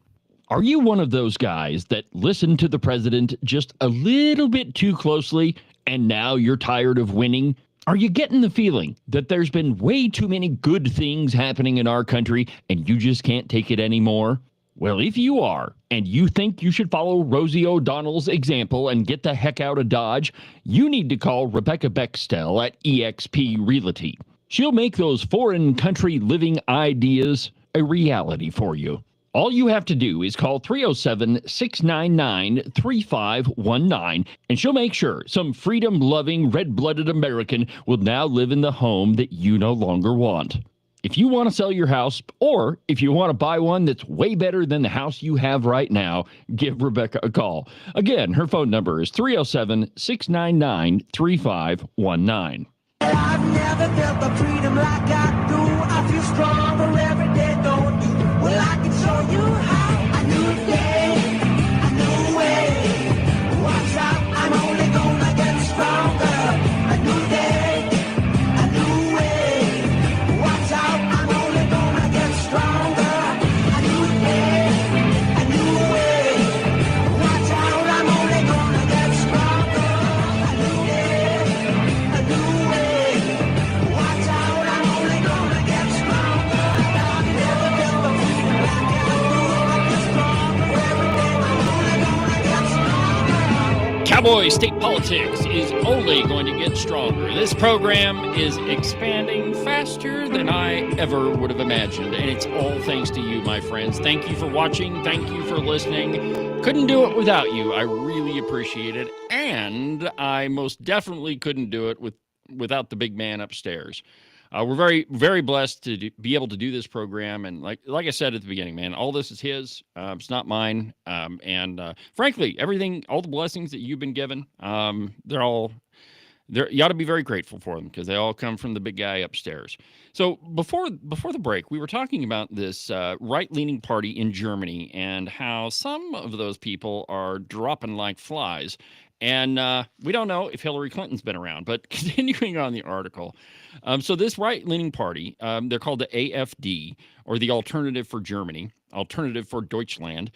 Are you one of those guys that listen to the president just a little bit too closely and now you're tired of winning? Are you getting the feeling that there's been way too many good things happening in our country and you just can't take it anymore? Well, if you are, and you think you should follow Rosie O'Donnell's example and get the heck out of Dodge, you need to call Rebecca Bextel at eXp Realty. She'll make those foreign country living ideas a reality for you. All you have to do is call 307-699-3519, and she'll make sure some freedom-loving, red-blooded American will now live in the home that you no longer want. If you want to sell your house, or if you want to buy one that's way better than the house you have right now, give Rebecca a call. Again, her phone number is 307-699-3519. I've never felt the freedom like I do. I feel stronger every day, don't you? Well, I can show you how. A new day, a new way. Watch out, I'm only gonna get stronger. A new day, a new way. Watch out, I'm only gonna get stronger. A new day, a new way. Watch out, I'm only gonna get stronger. A new day, a new way. Watch out, I'm only gonna get stronger. I've never felt the freedom like I do. I feel stronger every day. I'm only gonna get stronger. Cowboy State Politics is only going to get stronger. This program is expanding faster than I ever would have imagined, and it's all thanks to you, my friends. Thank you for watching. Thank you for listening. Couldn't do it without you. I really appreciate it, and I most definitely couldn't do it without the big man upstairs. We're very, very blessed to be able to do this program. And like I said at the beginning, man, all this is his. It's not mine. And frankly, everything, all the blessings that you've been given, you ought to be very grateful for them because they all come from the big guy upstairs. So before the break, we were talking about this right-leaning party in Germany and how some of those people are dropping like flies. And we don't know if Hillary Clinton's been around, but continuing on the article. So this right-leaning party, they're called the AfD, or the Alternative for Germany, Alternative for Deutschland,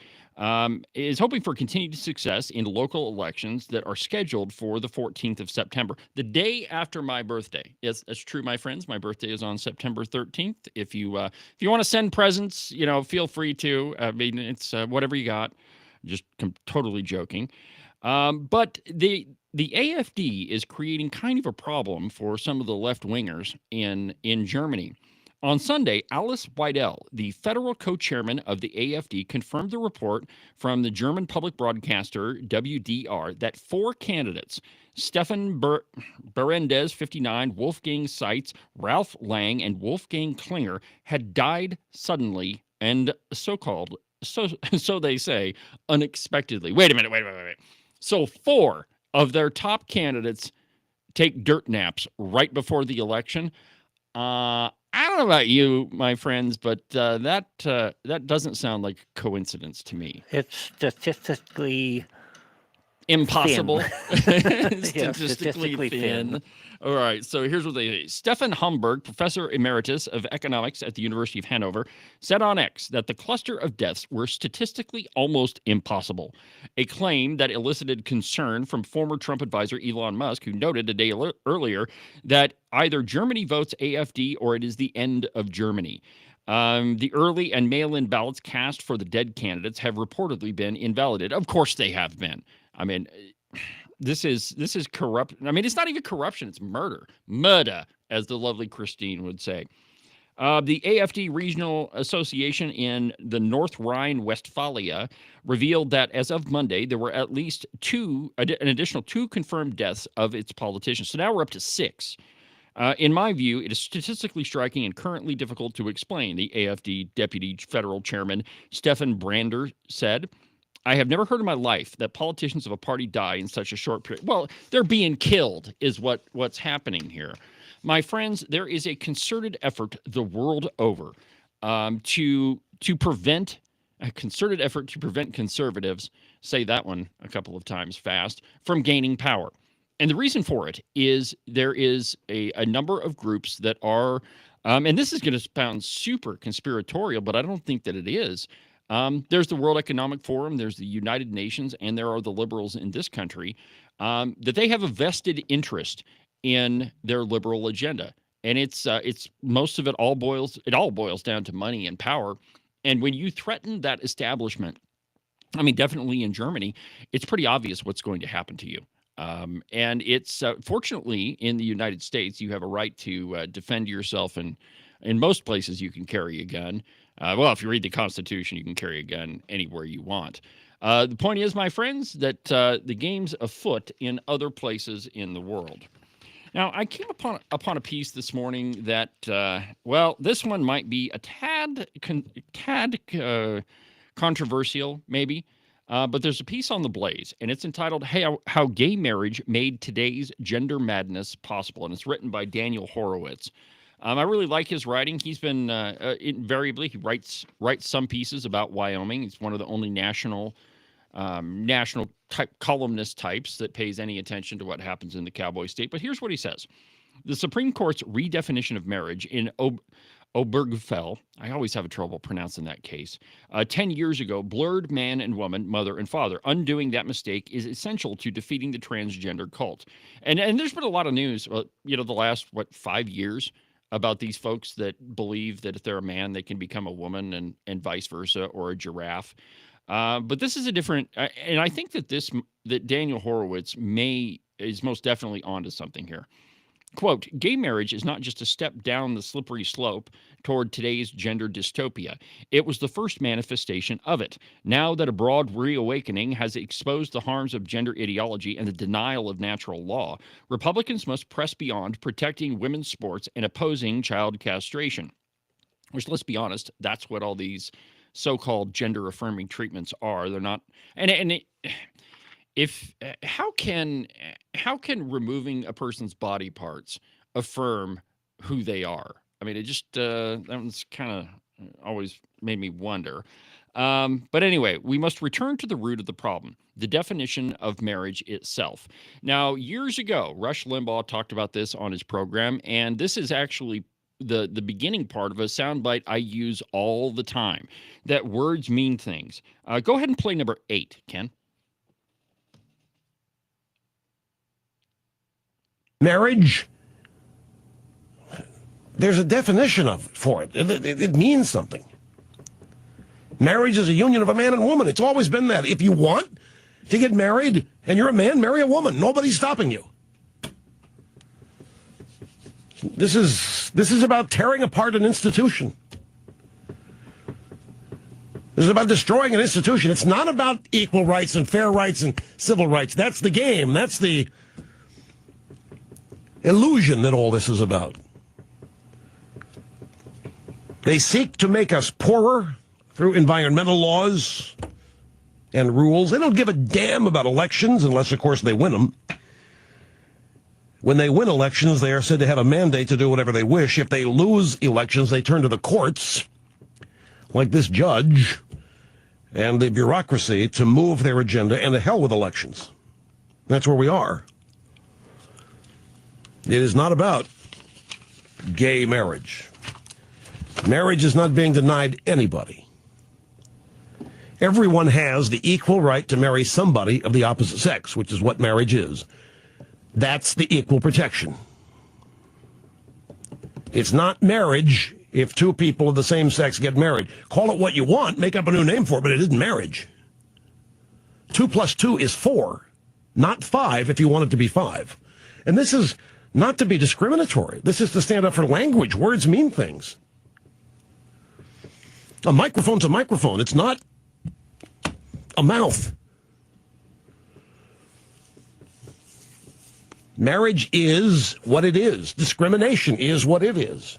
is hoping for continued success in local elections that are scheduled for the 14th of September, the day after my birthday. Yes, that's true, my friends. My birthday is on September 13th. If you want to send presents, feel free to. I mean, it's whatever you got. Just totally joking. But the AfD is creating kind of a problem for some of the left-wingers in Germany. On Sunday, Alice Weidel, the federal co-chairman of the AfD, confirmed the report from the German public broadcaster WDR that 4 candidates, Stefan Berendez, 59, Wolfgang Seitz, Ralph Lang, and Wolfgang Klinger, had died suddenly and so they say, unexpectedly. Wait a minute. So 4 of their top candidates take dirt naps right before the election. I don't know about you, my friends, but that doesn't sound like a coincidence to me. It's statistically impossible. Statistically thin. All right, so here's what they say. Stefan Homburg, professor emeritus of economics at the University of Hanover, said on X that the cluster of deaths were statistically almost impossible, a claim that elicited concern from former Trump advisor Elon Musk, who noted a day earlier that either Germany votes AfD or it is the end of Germany. The early and mail-in ballots cast for the dead candidates have reportedly been invalidated. Of course they have been. I mean, this is corrupt. I mean, it's not even corruption. It's murder. Murder, as the lovely Christine would say. The AfD Regional Association in the North Rhine-Westphalia revealed that as of Monday, there were at least an additional 2 confirmed deaths of its politicians. So now we're up to 6. In my view, it is statistically striking and currently difficult to explain, the AfD Deputy Federal Chairman Stefan Brander said. I have never heard in my life that politicians of a party die in such a short period. Well, they're being killed is what's happening here. My friends, there is a concerted effort the world over to prevent conservatives, say that one a couple of times fast, from gaining power. And the reason for it is there is a number of groups that are, and this is going to sound super conspiratorial, but I don't think that it is. There's the World Economic Forum, there's the United Nations, and there are the liberals in this country, that they have a vested interest in their liberal agenda. And it's most of it all boils down to money and power. And when you threaten that establishment, I mean, definitely in Germany, it's pretty obvious what's going to happen to you. And it's fortunately in the United States, you have a right to defend yourself, and in most places you can carry a gun. Well, if you read the Constitution, you can carry a gun anywhere you want. The point is, my friends, that the game's afoot in other places in the world. Now, I came upon a piece this morning that, well, this one might be a tad controversial, maybe. But there's a piece on The Blaze, and it's entitled How Gay Marriage Made Today's Gender Madness Possible, and it's written by Daniel Horowitz. I really like his writing. He's been invariably, he writes some pieces about Wyoming. He's one of the only national type columnist types that pays any attention to what happens in the Cowboy state. But here's what he says. The Supreme Court's redefinition of marriage in Obergefell, I always have trouble pronouncing that case, 10 years ago, blurred man and woman, mother and father. Undoing that mistake is essential to defeating the transgender cult. And there's been a lot of news, the last, 5 years about these folks that believe that if they're a man, they can become a woman and vice versa, or a giraffe. But this is a different, and I think that Daniel Horowitz is most definitely onto something here. Quote, gay marriage is not just a step down the slippery slope toward today's gender dystopia. It was the first manifestation of it. Now that a broad reawakening has exposed the harms of gender ideology and the denial of natural law, Republicans must press beyond protecting women's sports and opposing child castration. Which, let's be honest, that's what all these so-called gender-affirming treatments are. They're not, how can removing a person's body parts affirm who they are? I mean, it just that one's kind of always made me wonder. But anyway, we must return to the root of the problem, the definition of marriage itself. Now, years ago, Rush Limbaugh talked about this on his program, and this is actually the beginning part of a soundbite I use all the time, that words mean things. Go ahead and play number 8, Ken. Marriage, there's a definition for it. It means something. Marriage is a union of a man and a woman. It's always been that. If you want to get married and you're a man, marry a woman. Nobody's stopping you. This is about tearing apart an institution. This is about destroying an institution. It's not about equal rights and fair rights and civil rights. That's the game. That's the illusion that all this is about. They seek to make us poorer through environmental laws and rules. They don't give a damn about elections unless, of course, they win them. When they win elections, they are said to have a mandate to do whatever they wish. If they lose elections, they turn to the courts, like this judge, and the bureaucracy to move their agenda, and to hell with elections. That's where we are. It is not about gay marriage. Marriage is not being denied anybody. Everyone has the equal right to marry somebody of the opposite sex, which is what marriage is. That's the equal protection. It's not marriage if two people of the same sex get married. Call it what you want, make up a new name for it, but it isn't marriage. 2 + 2 is 4, not 5 if you want it to be 5. And this is not to be discriminatory. This is to stand up for language. Words mean things. A microphone's a microphone. It's not a mouth. Marriage is what it is. Discrimination is what it is.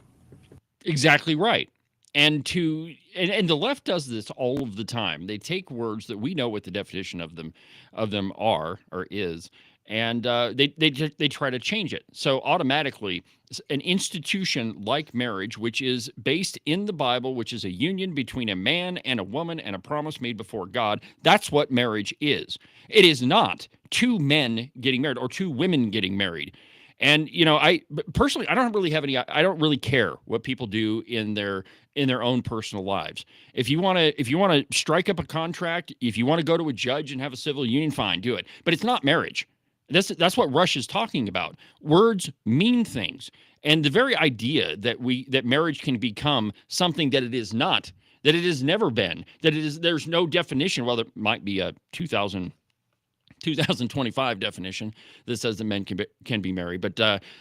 Exactly right. And the left does this all of the time. They take words that we know what the definition of them are or is, and they try to change it. So automatically, an institution like marriage, which is based in the Bible, which is a union between a man and a woman and a promise made before God, that's what marriage is. It is not two men getting married or two women getting married. And I personally, I don't really care what people do in their own personal lives. If you want to strike up a contract, if you want to go to a judge and have a civil union, fine, do it. But it's not marriage. That's what Rush is talking about. Words mean things, and the very idea that marriage can become something that it is not, that it has never been, there's no definition. Well, there might be a 2025 definition that says that men can be married, but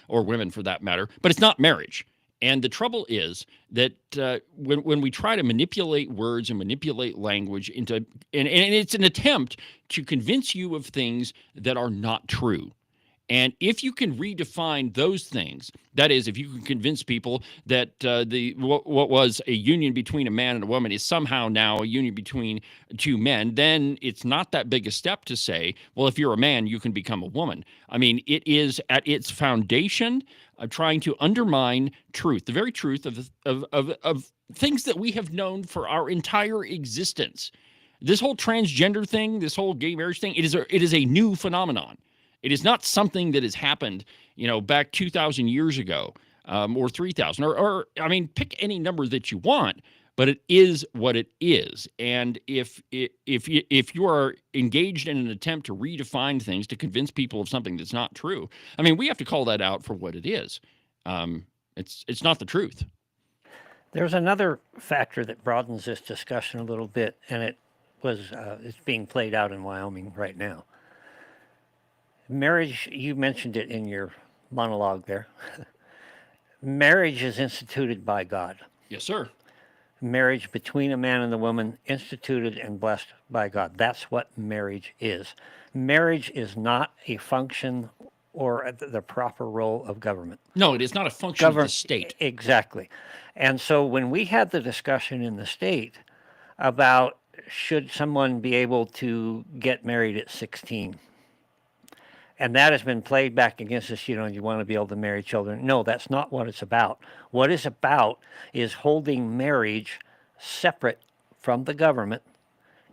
or women for that matter, but it's not marriage. And the trouble is that when we try to manipulate words and manipulate language and it's an attempt to convince you of things that are not true. And if you can redefine those things, that is, if you can convince people that what was a union between a man and a woman is somehow now a union between two men, then it's not that big a step to say, well, if you're a man, you can become a woman. I mean, it is at its foundation trying to undermine truth, the very truth of things that we have known for our entire existence. This whole transgender thing, this whole gay marriage thing, it is a new phenomenon. It is not something that has happened, back 2,000 years ago, or 3,000, or I mean, pick any number that you want, but it is what it is. And if you are engaged in an attempt to redefine things to convince people of something that's not true, I mean, we have to call that out for what it is. It's not the truth. There's another factor that broadens this discussion a little bit, and it's being played out in Wyoming right now. Marriage, you mentioned it in your monologue there. Marriage is instituted by God. Yes, sir. Marriage between a man and a woman, instituted and blessed by God. That's what marriage is. Marriage is not a function or the proper role of government. No, it is not a function of the state. Exactly. And so when we had the discussion in the state about should someone be able to get married at 16, and that has been played back against us, you want to be able to marry children. No, that's not what it's about. What it's about is holding marriage separate from the government.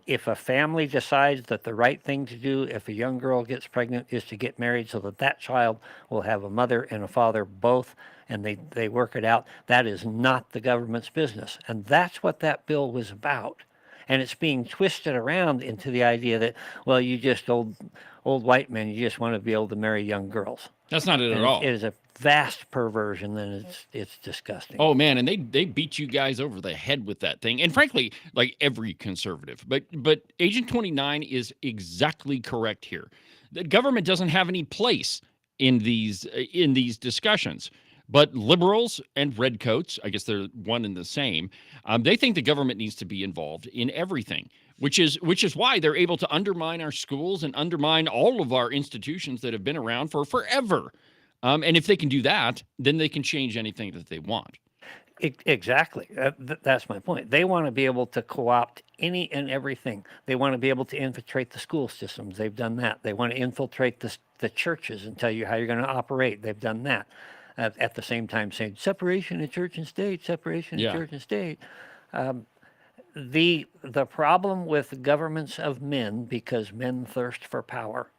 If a family decides that the right thing to do if a young girl gets pregnant is to get married so that that child will have a mother and a father both, and they work it out, that is not the government's business. And that's what that bill was about. And it's being twisted around into the idea that, well, you just old white men, you just want to be able to marry young girls. That's not it And at all. It is a vast perversion, and it's disgusting. Oh man, and they beat you guys over the head with that thing. And frankly, like every conservative. But Agent 29 is exactly correct here. The government doesn't have any place in these discussions. But liberals and redcoats, I guess they're one and the same, they think the government needs to be involved in everything, which is why they're able to undermine our schools and undermine all of our institutions that have been around for forever. And if they can do that, then they can change anything that they want. Exactly. That's my point. They want to be able to co-opt any and everything. They want to be able to infiltrate the school systems. They've done that. They want to infiltrate the churches and tell you how you're going to operate. They've done that. At the same time saying separation of church and state, separation of church and state. The problem with governments of men, because men thirst for power,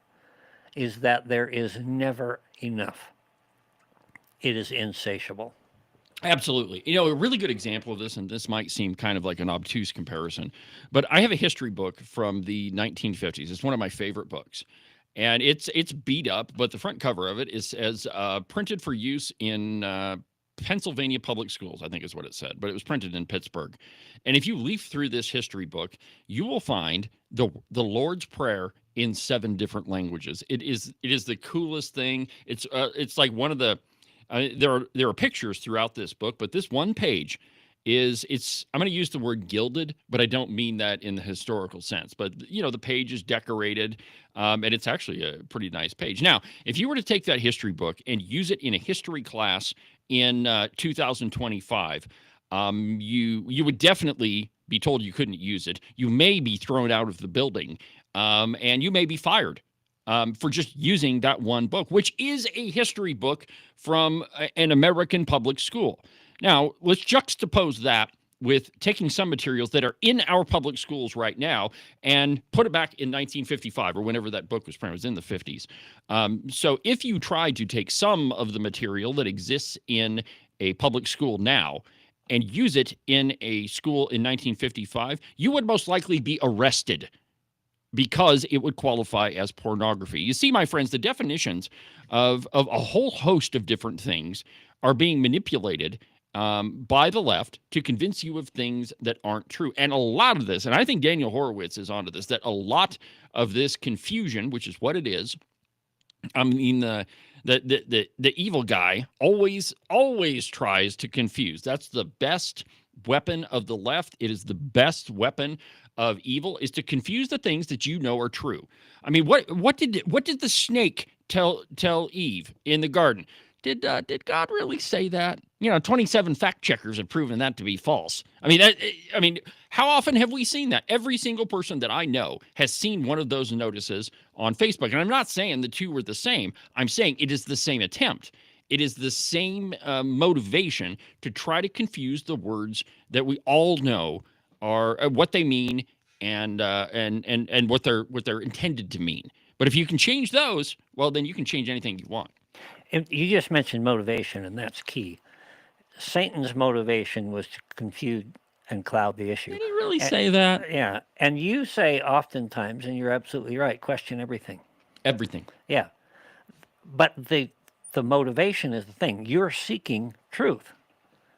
is that there is never enough. It is insatiable. Absolutely. You know, a really good example of this, and this might seem kind of like an obtuse comparison, but I have a history book from the 1950s. It's one of my favorite books. And it's beat up, but the front cover of it says printed for use in Pennsylvania public schools, I think is what it said, but it was printed in Pittsburgh. And if you leaf through this history book, you will find the Lord's Prayer in 7 different languages. It is the coolest thing. It's like one of the there are pictures throughout this book, but this one page I'm going to use the word gilded, but I don't mean that in the historical sense. But, the page is decorated, and it's actually a pretty nice page. Now, if you were to take that history book and use it in a history class in 2025, you would definitely be told you couldn't use it. You may be thrown out of the building, and you may be fired. For just using that one book, which is a history book from an American public school. Now, let's juxtapose that with taking some materials that are in our public schools right now and put it back in 1955 or whenever that book was printed. It was in the 50s. So if you tried to take some of the material that exists in a public school now and use it in a school in 1955, you would most likely be arrested because it would qualify as pornography. You see, my friends, the definitions of a whole host of different things are being manipulated by the left to convince you of things that aren't true. And a lot of this, and I think Daniel Horowitz is onto this, that a lot of this confusion, which is what it is, I mean, the evil guy always tries to confuse. That's the best weapon of the left. It is the best weapon of evil, is to confuse the things that you know are true. I mean, what did the snake tell Eve in the garden? Did God really say that? 27 fact checkers have proven that to be false. I mean, how often have we seen that? Every single person that I know has seen one of those notices on Facebook. And I'm not saying the two were the same. I'm saying it is the same attempt. It is the same motivation to try to confuse the words that we all know are what they mean and what they're intended to mean. But if you can change those, well, then you can change anything you want. And you just mentioned motivation, and that's key. Satan's motivation was to confuse and cloud the issue. Did he really say that? Yeah. And you say oftentimes, and you're absolutely right, question everything. Everything. Yeah. But the motivation is the thing. You're seeking truth.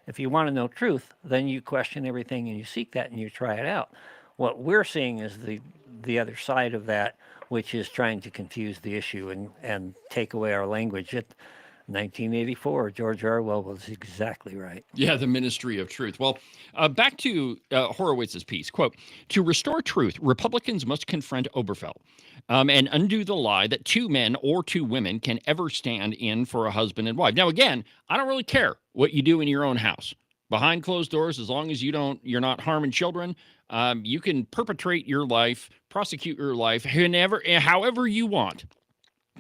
If you want to know truth, then you question everything and you seek that and you try it out. What we're seeing is the other side of that, which is trying to confuse the issue and take away our language. 1984, George Orwell was exactly right. Yeah, the Ministry of Truth. Well, back to Horowitz's piece. Quote, to restore truth, Republicans must confront Oberfeld and undo the lie that 2 men or 2 women can ever stand in for a husband and wife. Now, again, I don't really care what you do in your own house. Behind closed doors, as long as you're not harming children, you can perpetrate your life, prosecute your life, however you want.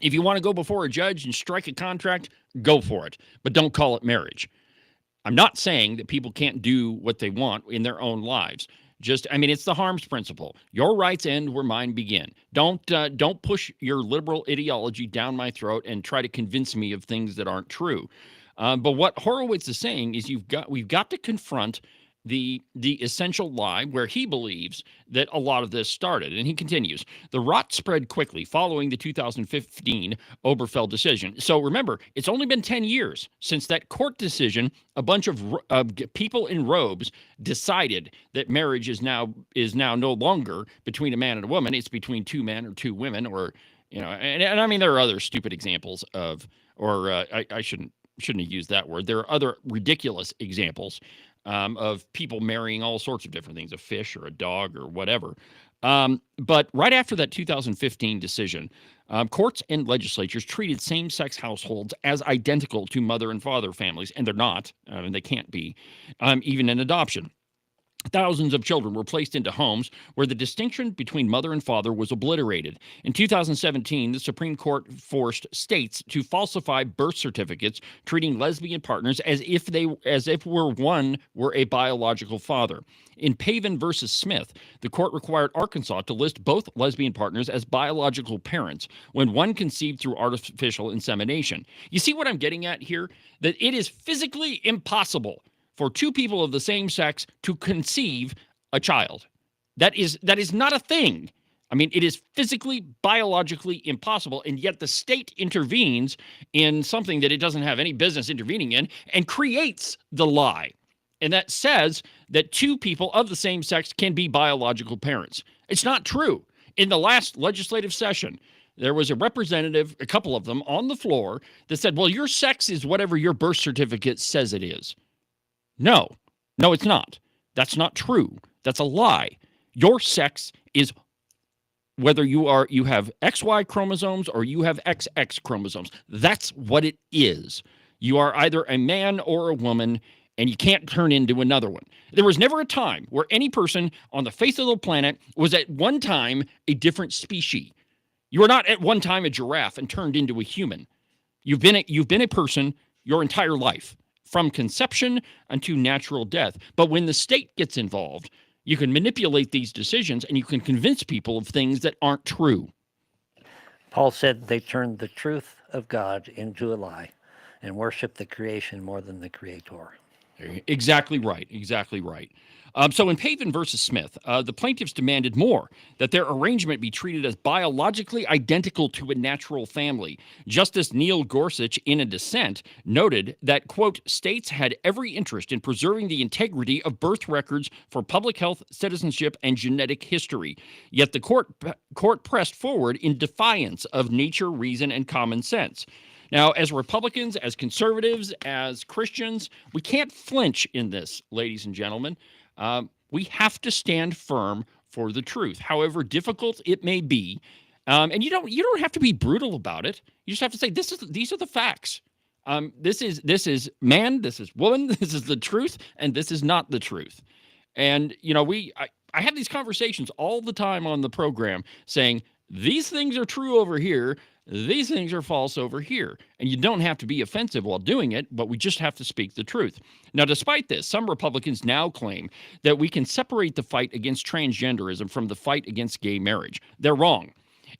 If you want to go before a judge and strike a contract, go for it, but don't call it marriage. I'm not saying that people can't do what they want in their own lives. It's the harms principle. Your rights end where mine begin. Don't push your liberal ideology down my throat and try to convince me of things that aren't true. But what Horowitz is saying is we've got to confront the essential lie where he believes that a lot of this started. And he continues, the rot spread quickly following the 2015 Oberfeld decision. So remember, it's only been 10 years since that court decision. A bunch of people in robes decided that marriage is now no longer between a man and a woman. It's between two men or two women, or, and I mean, there are other stupid examples of, or I shouldn't have used that word. There are other ridiculous examples of people marrying all sorts of different things, a fish or a dog or whatever. But right after that 2015 decision, courts and legislatures treated same-sex households as identical to mother and father families, and they're not, and they can't be, even in adoption. Thousands of children were placed into homes where the distinction between mother and father was obliterated. In 2017, the Supreme Court forced states to falsify birth certificates, treating lesbian partners as if one were a biological father. In Pavin versus Smith, the court required Arkansas to list both lesbian partners as biological parents when one conceived through artificial insemination. You see what I'm getting at here? That it is physically impossible for two people of the same sex to conceive a child. That is not a thing. I mean, it is physically, biologically impossible, and yet the state intervenes in something that it doesn't have any business intervening in and creates the lie. And that says that two people of the same sex can be biological parents. It's not true. In the last legislative session, there was a representative, a couple of them, on the floor that said, well, your sex is whatever your birth certificate says it is. No, it's not. That's not true. That's a lie. Your sex is whether you have XY chromosomes or you have XX chromosomes. That's what it is. You are either a man or a woman, and you can't turn into another one. There was never a time where any person on the face of the planet was at one time a different species. You are not at one time a giraffe and turned into a human. You've been a person your entire life, from conception unto natural death. But when the state gets involved, you can manipulate these decisions and you can convince people of things that aren't true. Paul said they turned the truth of God into a lie and worship the creation more than the creator. Exactly right. Exactly right. So in Pavin versus Smith, the plaintiffs demanded more, that their arrangement be treated as biologically identical to a natural family. Justice Neil Gorsuch, in a dissent, noted that, quote, states had every interest in preserving the integrity of birth records for public health, citizenship, and genetic history. Yet the court pressed forward in defiance of nature, reason, and common sense. Now, as Republicans, as conservatives, as Christians, we can't flinch in this, ladies and gentlemen. We have to stand firm for the truth, however difficult it may be. And you don't have to be brutal about it. You just have to say these are the facts. This is man, this is woman, this is the truth, and this is not the truth. And I have these conversations all the time on the program saying these things are true over here. These things are false over here. And you don't have to be offensive while doing it, but we just have to speak the truth. Now, despite this, some Republicans now claim that we can separate the fight against transgenderism from the fight against gay marriage. They're wrong.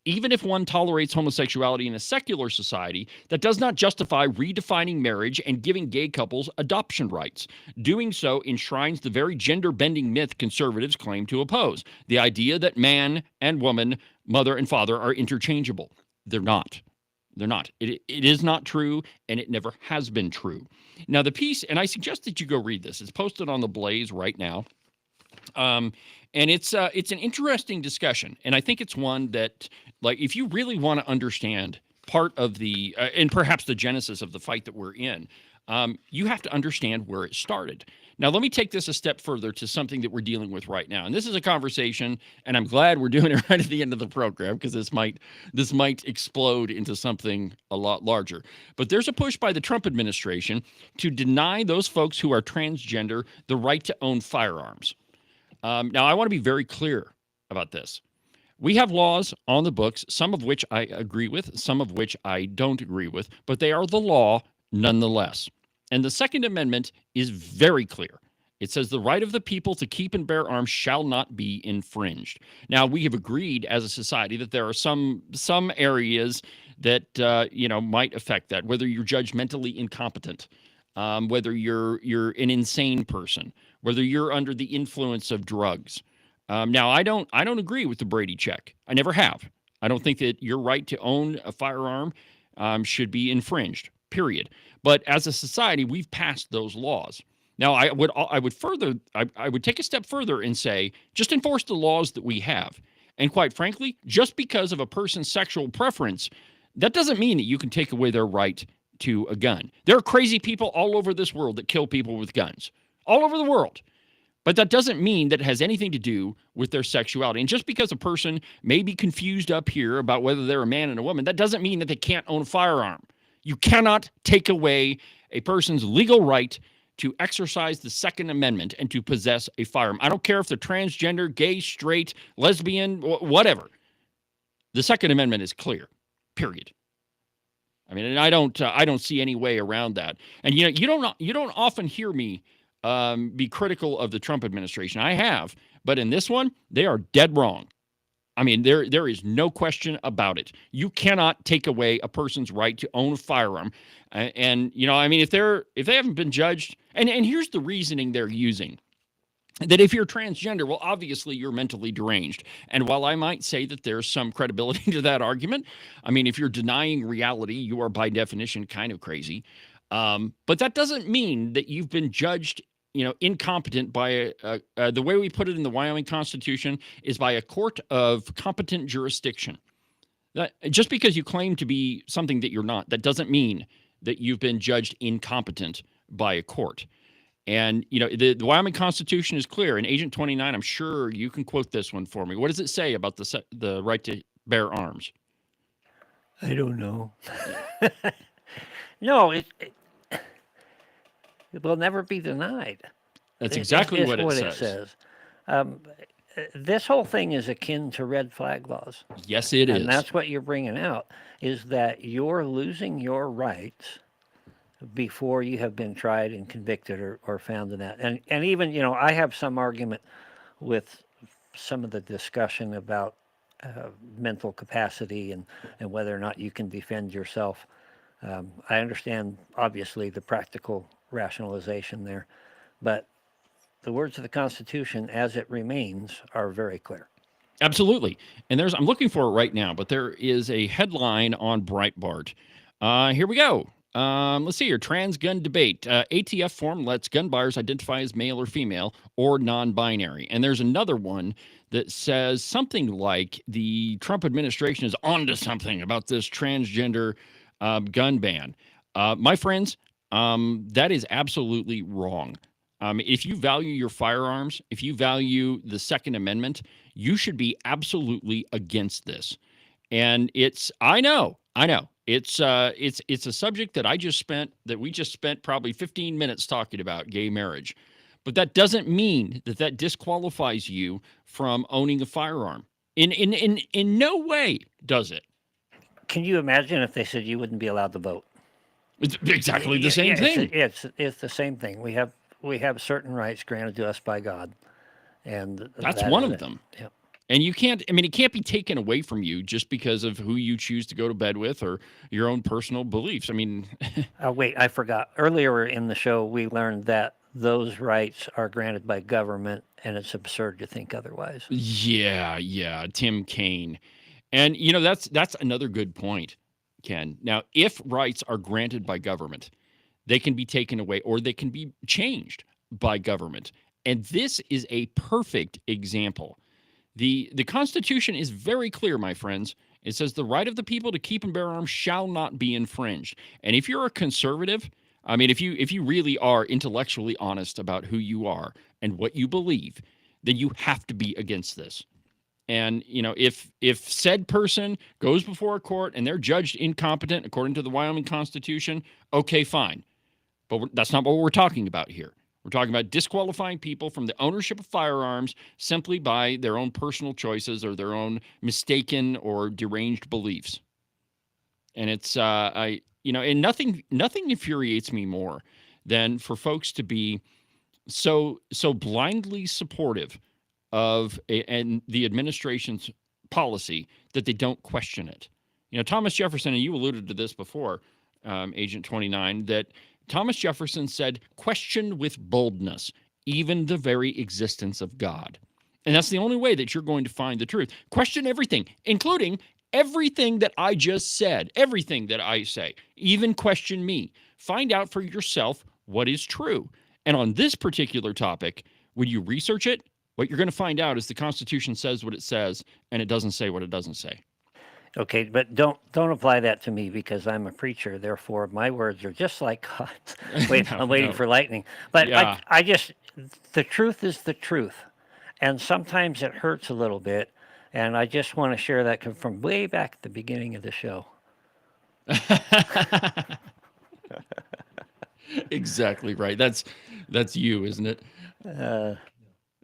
Even if one tolerates homosexuality in a secular society, that does not justify redefining marriage and giving gay couples adoption rights. Doing so enshrines the very gender-bending myth conservatives claim to oppose, the idea that man and woman, mother and father are interchangeable. They're not. They're not. It is not true, and it never has been true. Now, the piece, and I suggest that you go read this. It's posted on the Blaze right now. And it's an interesting discussion, and I think it's one that, like, if you really want to understand part of the, and perhaps the genesis of the fight that we're in, you have to understand where it started. Now, let me take this a step further to something that we're dealing with right now. And this is a conversation, and I'm glad we're doing it right at the end of the program, because this might explode into something a lot larger. But there's a push by the Trump administration to deny those folks who are transgender the right to own firearms. Now, I want to be very clear about this. We have laws on the books, some of which I agree with, some of which I don't agree with, but they are the law nonetheless. And the Second Amendment is very clear. It says the right of the people to keep and bear arms shall not be infringed. Now, we have agreed as a society that there are some areas that might affect that, whether you're judgmentally incompetent, whether you're an insane person, whether you're under the influence of drugs. Now, I don't agree with the Brady check. I never have. I don't think that your right to own a firearm should be infringed, period. But as a society, we've passed those laws. Now, I would take a step further and say, just enforce the laws that we have. And quite frankly, just because of a person's sexual preference, that doesn't mean that you can take away their right to a gun. There are crazy people all over this world that kill people with guns, all over the world. But that doesn't mean that it has anything to do with their sexuality. And just because a person may be confused up here about whether they're a man and a woman, that doesn't mean that they can't own a firearm. You cannot take away a person's legal right to exercise the Second Amendment and to possess a firearm. I don't care if they're transgender, gay, straight, lesbian, whatever. The Second Amendment is clear, period. I mean, and I don't see any way around that. And you don't often hear me be critical of the Trump administration. I have, but in this one, they are dead wrong. I mean, there is no question about it. You cannot take away a person's right to own a firearm. And if they haven't been judged, and here's the reasoning they're using. That if you're transgender, well, obviously you're mentally deranged. And while I might say that there's some credibility to that argument, I mean, if you're denying reality, you are by definition kind of crazy. But that doesn't mean that you've been judged, incompetent by the way we put it in the Wyoming Constitution is by a court of competent jurisdiction. That just because you claim to be something that you're not, that doesn't mean that you've been judged incompetent by a court. And, the Wyoming Constitution is clear. In Agent 29, I'm sure you can quote this one for me. What does it say about the right to bear arms? I don't know. No, it will never be denied. That's exactly what it says. This whole thing is akin to red flag laws. Yes, it is. And that's what you're bringing out, is that you're losing your rights before you have been tried and convicted or found in that. And even, I have some argument with some of the discussion about mental capacity and whether or not you can defend yourself. I understand, obviously, the practical rationalization there, but the words of the Constitution, as it remains, are very clear. Absolutely. And I'm looking for it right now, but there is a headline on Breitbart. Here we go. Let's see here. Trans gun debate. ATF form lets gun buyers identify as male or female or non-binary. And there's another one that says something like the Trump administration is onto something about this transgender gun ban. My friends, that is absolutely wrong. If you value your firearms, if you value the Second Amendment, you should be absolutely against this. And I know. It's a subject that we just spent probably 15 minutes talking about, gay marriage. But that doesn't mean that disqualifies you from owning a firearm. In no way does it. Can you imagine if they said you wouldn't be allowed to vote? It's exactly the same thing. It's the same thing. We have certain rights granted to us by God, and that's one of it. them. Yep. And it can't be taken away from you just because of who you choose to go to bed with or your own personal beliefs. I mean, wait, I forgot. Earlier in the show, we learned that those rights are granted by government, and it's absurd to think otherwise. Yeah, Tim Kaine. And, that's another good point, Ken. Now, if rights are granted by government, they can be taken away or they can be changed by government. And this is a perfect example. The Constitution is very clear, my friends. It says the right of the people to keep and bear arms shall not be infringed. And if you're a conservative, I mean, if you really are intellectually honest about who you are and what you believe, then you have to be against this. And, if said person goes before a court and they're judged incompetent according to the Wyoming Constitution, okay, fine. But that's not what we're talking about here. We're talking about disqualifying people from the ownership of firearms simply by their own personal choices or their own mistaken or deranged beliefs. And it's and nothing infuriates me more than for folks to be so blindly supportive of and the administration's policy that they don't question it. You know, Thomas Jefferson, and you alluded to this before, Agent 29, that Thomas Jefferson said, question with boldness, even the very existence of God. And that's the only way that you're going to find the truth. Question everything, including everything that I just said, everything that I say, even question me. Find out for yourself what is true. And on this particular topic, when you research it, what you're going to find out is the Constitution says what it says, and it doesn't say what it doesn't say. Okay, but don't apply that to me because I'm a preacher. Therefore, my words are just like God's. Wait, I'm waiting for lightning. But Yeah. I just, the truth is the truth. And sometimes it hurts a little bit. And I just want to share that from way back at the beginning of the show. Exactly right. That's you, isn't it?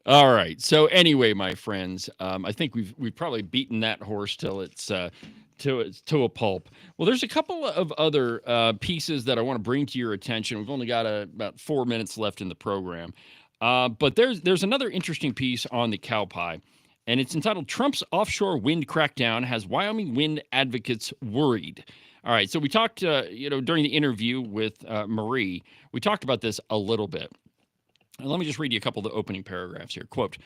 All right. So anyway, my friends, I think we've probably beaten that horse till it's to a pulp. Well, there's a couple of other pieces that I want to bring to your attention. We've only got about 4 minutes left in the program, but there's another interesting piece on the cow pie, and it's entitled "Trump's Offshore Wind Crackdown Has Wyoming Wind Advocates Worried." All right. So we talked, during the interview with Marie, we talked about this a little bit. And let me just read you a couple of the opening paragraphs here. Quote,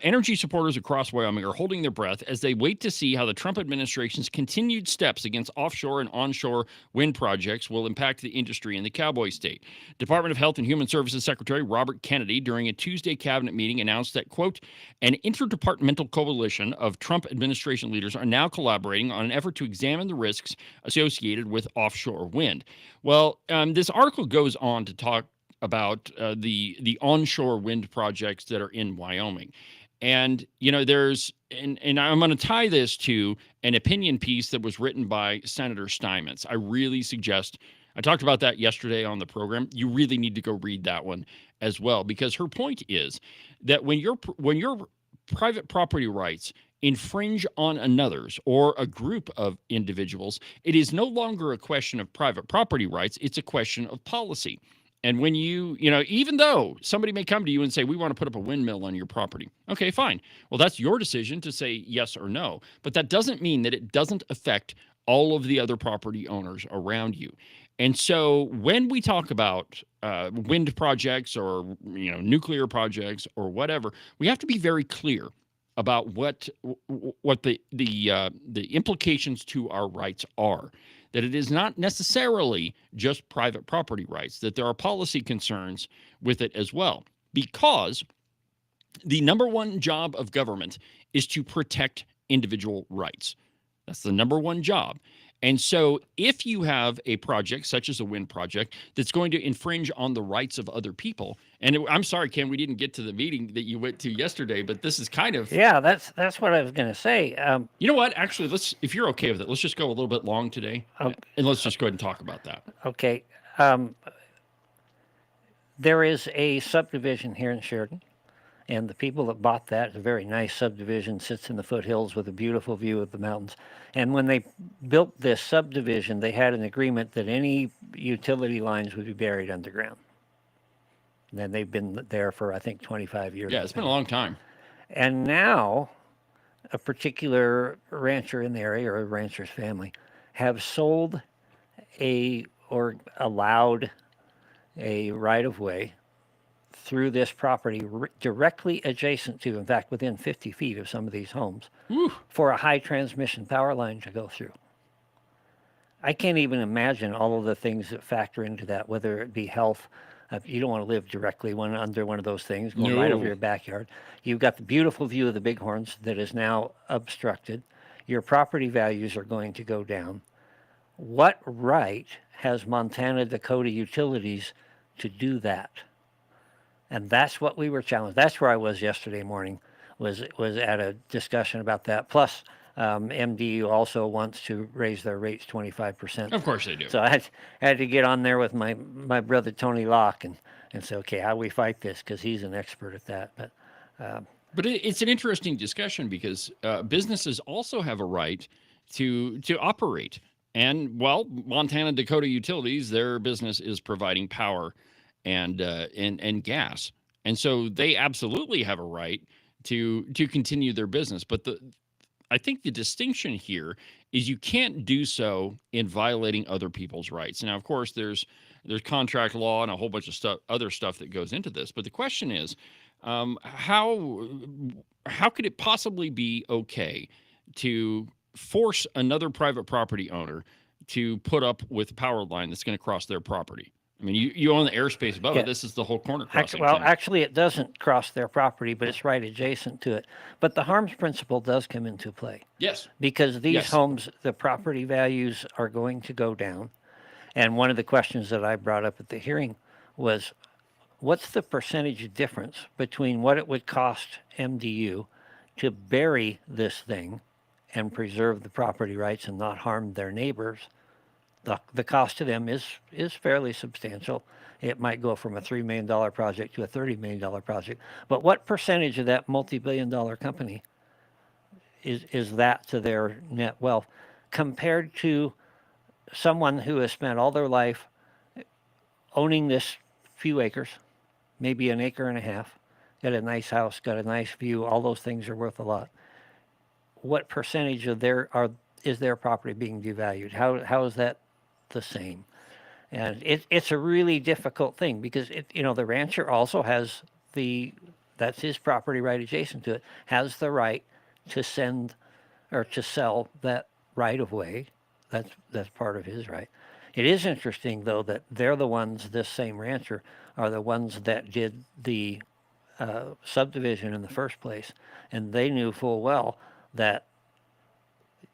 energy supporters across Wyoming are holding their breath as they wait to see how the Trump administration's continued steps against offshore and onshore wind projects will impact the industry in the Cowboy state. Department of Health and Human Services Secretary Robert Kennedy, during a Tuesday cabinet meeting, announced that, quote, an interdepartmental coalition of Trump administration leaders are now collaborating on an effort to examine the risks associated with offshore wind. Well, this article goes on to talk about the onshore wind projects that are in Wyoming. And, there's, and I'm going to tie this to an opinion piece that was written by Senator Steinmetz. I really suggest, I talked about that yesterday on the program. You really need to go read that one as well, because her point is that when your private property rights infringe on another's or a group of individuals, it is no longer a question of private property rights. It's a question of policy. And when even though somebody may come to you and say, we want to put up a windmill on your property. Okay, fine. Well, that's your decision to say yes or no. But that doesn't mean that it doesn't affect all of the other property owners around you. And so when we talk about wind projects or, nuclear projects or whatever, we have to be very clear about what the implications to our rights are. That it is not necessarily just private property rights, that there are policy concerns with it as well. Because the number one job of government is to protect individual rights. That's the number one job. And so if you have a project such as a wind project that's going to infringe on the rights of other people, and I'm sorry, Ken, we didn't get to the meeting that you went to yesterday, but this is kind of... Yeah, that's what I was going to say. You know what? Actually, if you're okay with it, let's just go a little bit long today, and let's just go ahead and talk about that. Okay. There is a subdivision here in Sheridan, and the people that bought that, it's a very nice subdivision, sits in the foothills with a beautiful view of the mountains. And when they built this subdivision, they had an agreement that any utility lines would be buried underground. And then they've been there for, I think, 25 years. Yeah, it's been a long time. And now a particular rancher in the area, or a rancher's family, have sold or allowed a right-of-way through this property directly adjacent to, in fact, within 50 feet of some of these homes, for a high transmission power line to go through. I can't even imagine all of the things that factor into that, whether it be health. You don't want to live directly under one of those things, going right over your backyard. You've got the beautiful view of the Bighorns that is now obstructed. Your property values are going to go down. What right has Montana Dakota Utilities to do that? And that's what we were challenged. That's where I was yesterday morning, was at a discussion about that. Plus, MDU also wants to raise their rates 25%. Of course they do. So I had to get on there with my brother Tony Locke and say, okay, how do we fight this? Because he's an expert at that. But it's an interesting discussion because businesses also have a right to operate. And, well, Montana Dakota Utilities, their business is providing power and gas And so they absolutely have a right to continue their business. But I think the distinction here is you can't do so in violating other people's rights. Now, of course, there's contract law and a whole bunch of other stuff that goes into this. But the question is, how could it possibly be okay to force another private property owner to put up with a power line that's going to cross their property? I mean, you own the airspace above it. This is the whole corner crossing. Actually, it doesn't cross their property, but it's right adjacent to it. But the harms principle does come into play. Yes. Because these homes, the property values are going to go down. And one of the questions that I brought up at the hearing was, what's the percentage difference between what it would cost MDU to bury this thing and preserve the property rights and not harm their neighbors? The cost to them is fairly substantial. It might go from a $3 million project to a $30 million project. But what percentage of that multi-billion-dollar company is that to their net wealth compared to someone who has spent all their life owning this few acres, maybe an acre and a half, got a nice house, got a nice view, all those things are worth a lot. What percentage of is their property being devalued? How is that the same? And it's a really difficult thing because the rancher also has that's his property right adjacent to it, has the right to send or to sell that right of way. That's part of his right. It is interesting though that they're the ones, this same rancher are the ones that did the subdivision in the first place, and they knew full well that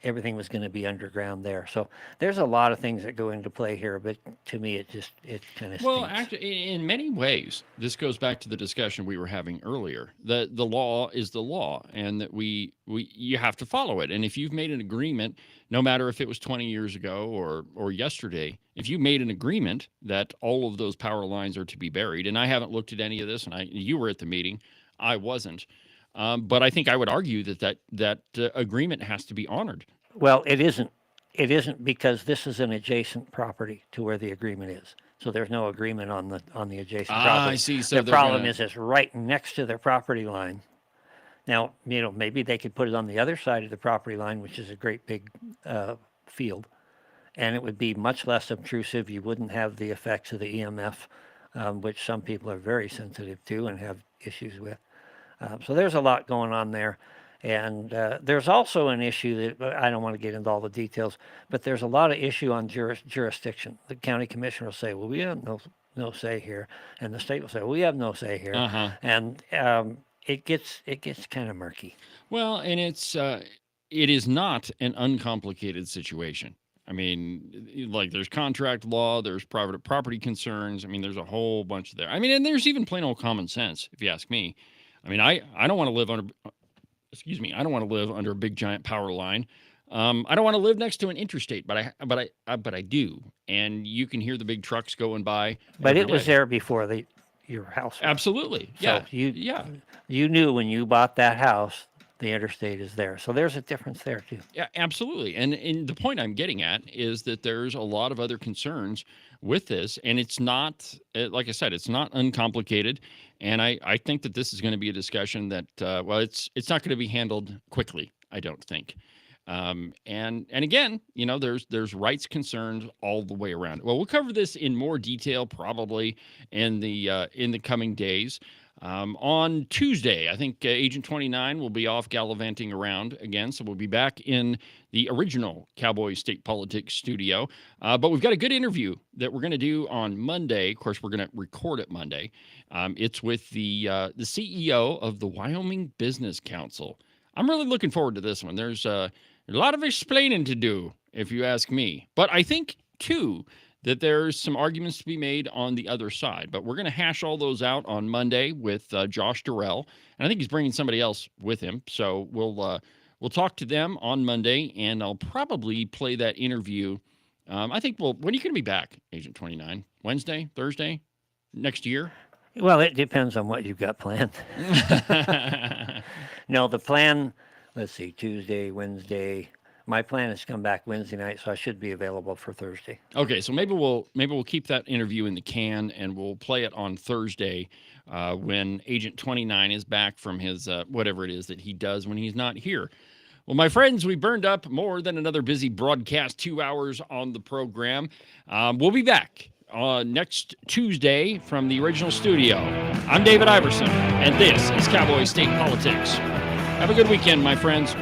everything was going to be underground there. So there's a lot of things that go into play here, but to me, it kind of Well, actually, in many ways, this goes back to the discussion we were having earlier. That the law is the law, and that you have to follow it. And if you've made an agreement, no matter if it was 20 years ago or yesterday, if you made an agreement that all of those power lines are to be buried, and I haven't looked at any of this, and you were at the meeting, I wasn't. But I think I would argue that agreement has to be honored. Well, it isn't. It isn't because this is an adjacent property to where the agreement is. So there's no agreement on the adjacent property. I see. So the problem is it's right next to their property line. Now, maybe they could put it on the other side of the property line, which is a great big field, and it would be much less obtrusive. You wouldn't have the effects of the EMF, which some people are very sensitive to and have issues with. So there's a lot going on there. And there's also an issue that I don't want to get into all the details, but there's a lot of issue on jurisdiction. The county commissioner will say, well, we have no say here. And the state will say, well, we have no say here. And it gets kind of murky. Well, and it is not an uncomplicated situation. I mean, like there's contract law, there's private property concerns. I mean, there's a whole bunch there. I mean, and there's even plain old common sense, if you ask me. I mean, I don't want to live under... I don't want to live under a big giant power line. I don't want to live next to an interstate, but I do. And you can hear the big trucks going by. But it was there before your house. Absolutely. Yeah. So you knew when you bought that house, the interstate is there. So there's a difference there too. Yeah, absolutely. And the point I'm getting at is that there's a lot of other concerns with this, and it's not, like I said, it's not uncomplicated. And I think that this is going to be a discussion that, it's not going to be handled quickly, I don't think. And again, there's rights concerns all the way around. Well, we'll cover this in more detail probably in the coming days. On Tuesday, I think Agent 29 will be off gallivanting around again, so we'll be back in the original Cowboy State Politics studio. But we've got a good interview that we're going to do on Monday. Of course, we're going to record it Monday. It's with the CEO of the Wyoming Business Council. I'm really looking forward to this one. There's a lot of explaining to do, if you ask me. But I think, too, that there's some arguments to be made on the other side. But we're going to hash all those out on Monday with Josh Durrell. And I think he's bringing somebody else with him. So we'll talk to them on Monday, and I'll probably play that interview. I think when are you going to be back, Agent 29? Wednesday? Thursday? Next year? Well, it depends on what you've got planned. No, the plan, let's see, Tuesday, Wednesday. My plan is to come back Wednesday night, so I should be available for Thursday. Okay, so maybe we'll keep that interview in the can, and we'll play it on Thursday when Agent 29 is back from his whatever it is that he does when he's not here. Well, my friends, we burned up more than another busy broadcast, 2 hours on the program. We'll be back next Tuesday from the original studio. I'm David Iverson, and this is Cowboy State Politics. Have a good weekend, my friends.